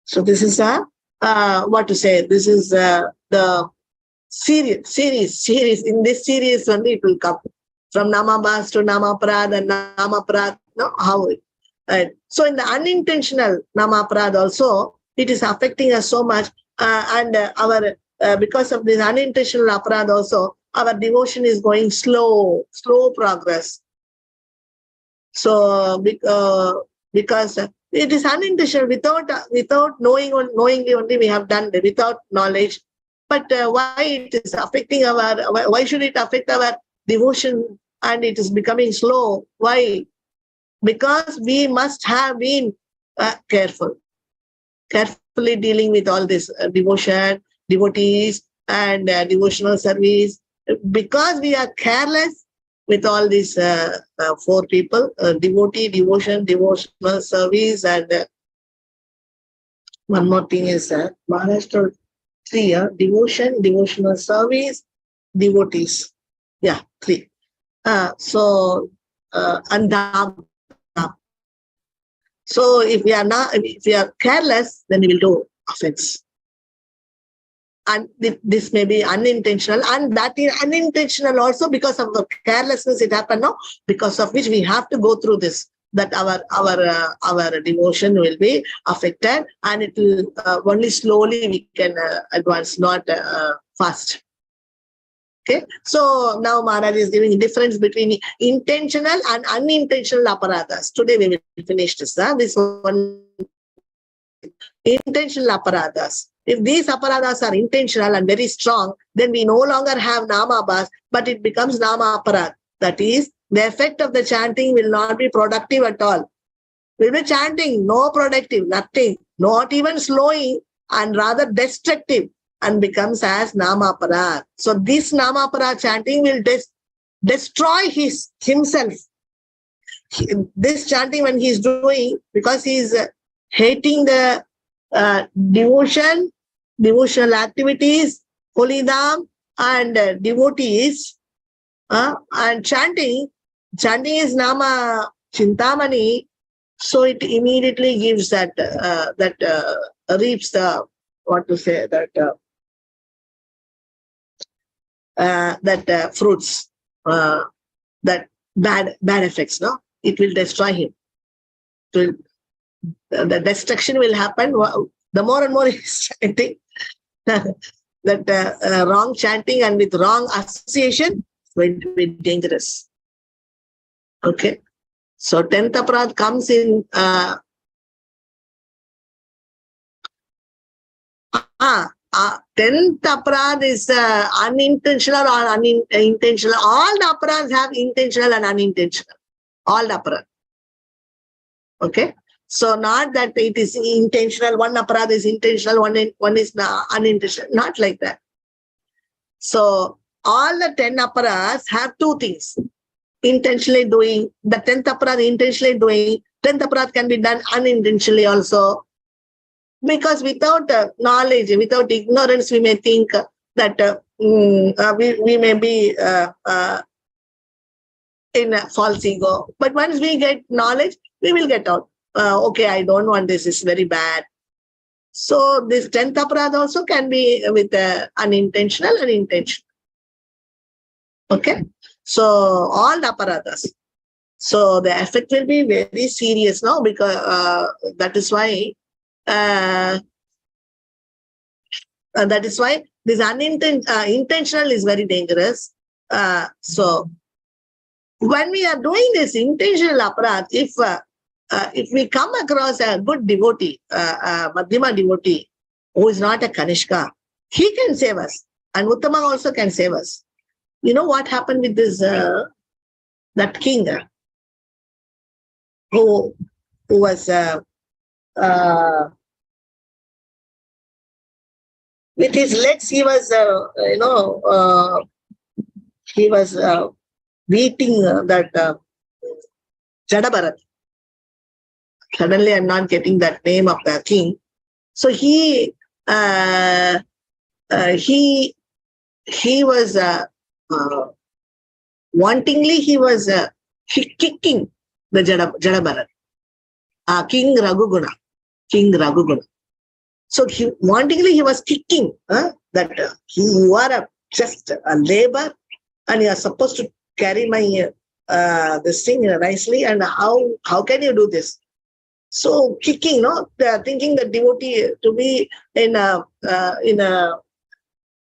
So this is what to say. This is the series. In this series only it will come from Namabhas to Namaprad and Namaprad. No, how? So in the unintentional Namaprad also, it is affecting us so much, and our because of this unintentional aparad also, our devotion is going slow progress. So because it is unintentional, without knowingly only we have done it, without knowledge. But why it is affecting why should it affect our devotion and it is becoming slow? Why? Because we must have been carefully dealing with all this devotion, devotees, and devotional service. Because we are careless with all these 4 people, devotee, devotion, devotional service, and one more thing is Maharaj told 3, devotion, devotional service, devotees. Yeah, 3. And dham. So if we are careless, then we will do offense. And this may be unintentional, and that is unintentional also because of the carelessness it happened now, because of which we have to go through this, that our devotion will be affected, and it will only slowly we can advance, not fast. Okay, so now Maharaj is giving a difference between intentional and unintentional aparadas. Today we will finish this. This one, intentional aparadas. If these aparadas are intentional and very strong, then we no longer have namabhas, but it becomes nama aparad. That is, the effect of the chanting will not be productive at all. We'll be chanting, no productive, nothing, not even slowing, and rather destructive, and becomes as nama aparad. So this nama aparad chanting will destroy himself. This chanting when he is doing, because he is hating the devotional activities, holy dham, and devotees, and chanting is nama chintamani, so it immediately gives that reaps the, what to say, that fruits, that bad effects. No, it will destroy him. The destruction will happen. The more and more he is chanting, that wrong chanting and with wrong association is going to be dangerous. Okay, so 10th aparad comes in 10th aparad is unintentional or unintentional. All the aparads have intentional and unintentional. All the aparad. Okay. So not that it is intentional, one aparad is intentional, one is unintentional. Not like that. So all the 10 aparads have two things. Intentionally doing, the 10th aparad intentionally doing, 10th aparad can be done unintentionally also. Because without knowledge, without ignorance, we may think that we may be in a false ego. But once we get knowledge, we will get out. Okay, I don't want this, it's very bad. So this 10th aparad also can be with unintentional and intentional. Okay, so all the aparadas. So the effect will be very serious now, because that is why this intentional is very dangerous. So when we are doing this intentional aparad, if we come across a good devotee, Madhyama devotee, who is not a Kanishka, he can save us. And Uttama also can save us. You know what happened with this, that king who was with his legs, he was, he was beating that Jada Bharat. Suddenly, I'm not getting that name of the king. So he was wantingly, he was kicking the Jada Bharat. King Raghuguna. So wantingly he was kicking that you are just a labor and you are supposed to carry my this thing nicely, and how can you do this? So kicking, thinking the devotee to be in a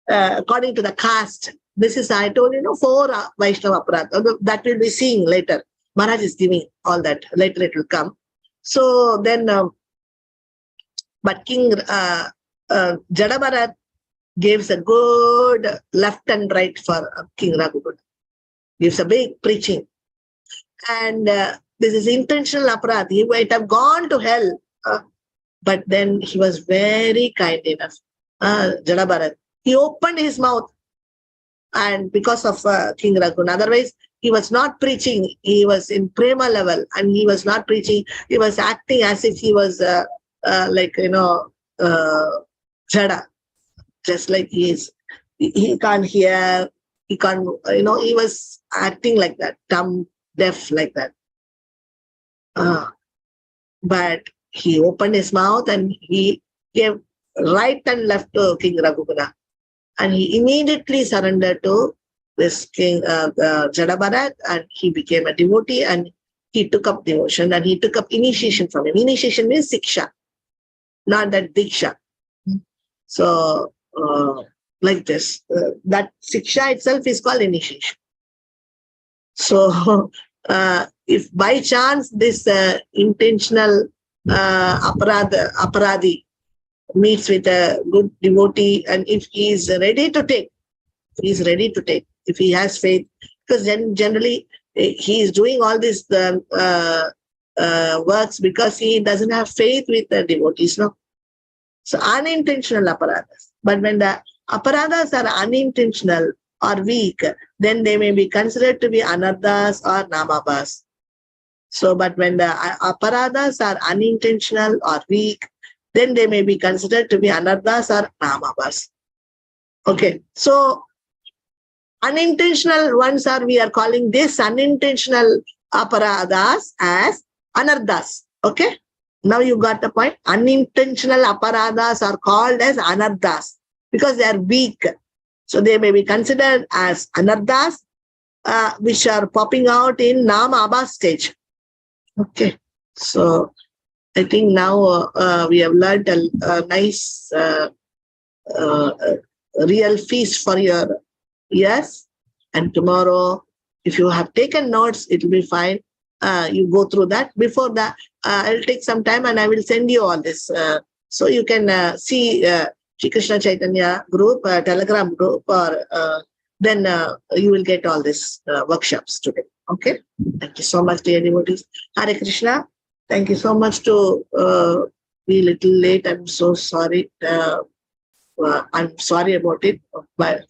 according to the caste. This is, I told you, 4 Vaishnava aparad. That will be seeing later. Maharaj is giving all that. Later it will come. So then, but King Jada Bharat gives a good left and right for King Raghuguna. Gives a big preaching. And this is intentional aparad. He might have gone to hell. But then he was very kind enough. Jada Bharat. He opened his mouth. And because of King Raghuguna. Otherwise, he was not preaching. He was in prema level. And he was not preaching. He was acting as if he was Jada. Just like he is. He can't hear. He can't, he was acting like that. Dumb, deaf like that. But he opened his mouth and he gave right and left to King Raghuguna. And he immediately surrendered to this King Jada Bharat, and he became a devotee, and he took up devotion, and he took up initiation from him. Initiation means siksha, not that diksha. So like this, that siksha itself is called initiation. So if by chance this intentional aparadi meets with a good devotee, and if he is ready to take, if he has faith, because then generally he is doing all these works because he doesn't have faith with the devotees, no? So unintentional aparadas. But when the aparadas are unintentional or weak, then they may be considered to be anarthas or namabhas. So, but when the aparadas are unintentional or weak, then they may be considered to be anarthas or namabhas. Okay, so unintentional ones we are calling this unintentional aparadas as anarthas. Okay, now you got the point. Unintentional aparadas are called as anarthas because they are weak. So they may be considered as anarthas, which are popping out in namabha stage. Okay, so I think now we have learned a nice real feast for your ears. And tomorrow, if you have taken notes, it will be fine. You go through that. Before that, I'll take some time and I will send you all this. So you can see Shri Krishna Chaitanya group, Telegram group, or then you will get all these workshops today. Okay. Thank you so much, dear devotees. Hare Krishna. Thank you so much to be a little late. I'm so sorry. I'm sorry about it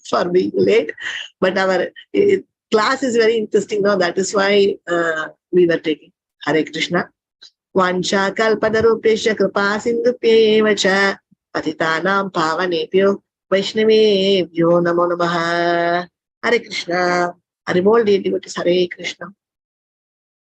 for being late, but our class is very interesting now. That is why we were taking. Hare Krishna. Vancha kalpadarupesha kripa sindhupyeva cha patitanam pavanebhyo vaishnavebhyo namo namaha. Hare Krishna. Hare Bol deity, Hare Krishna.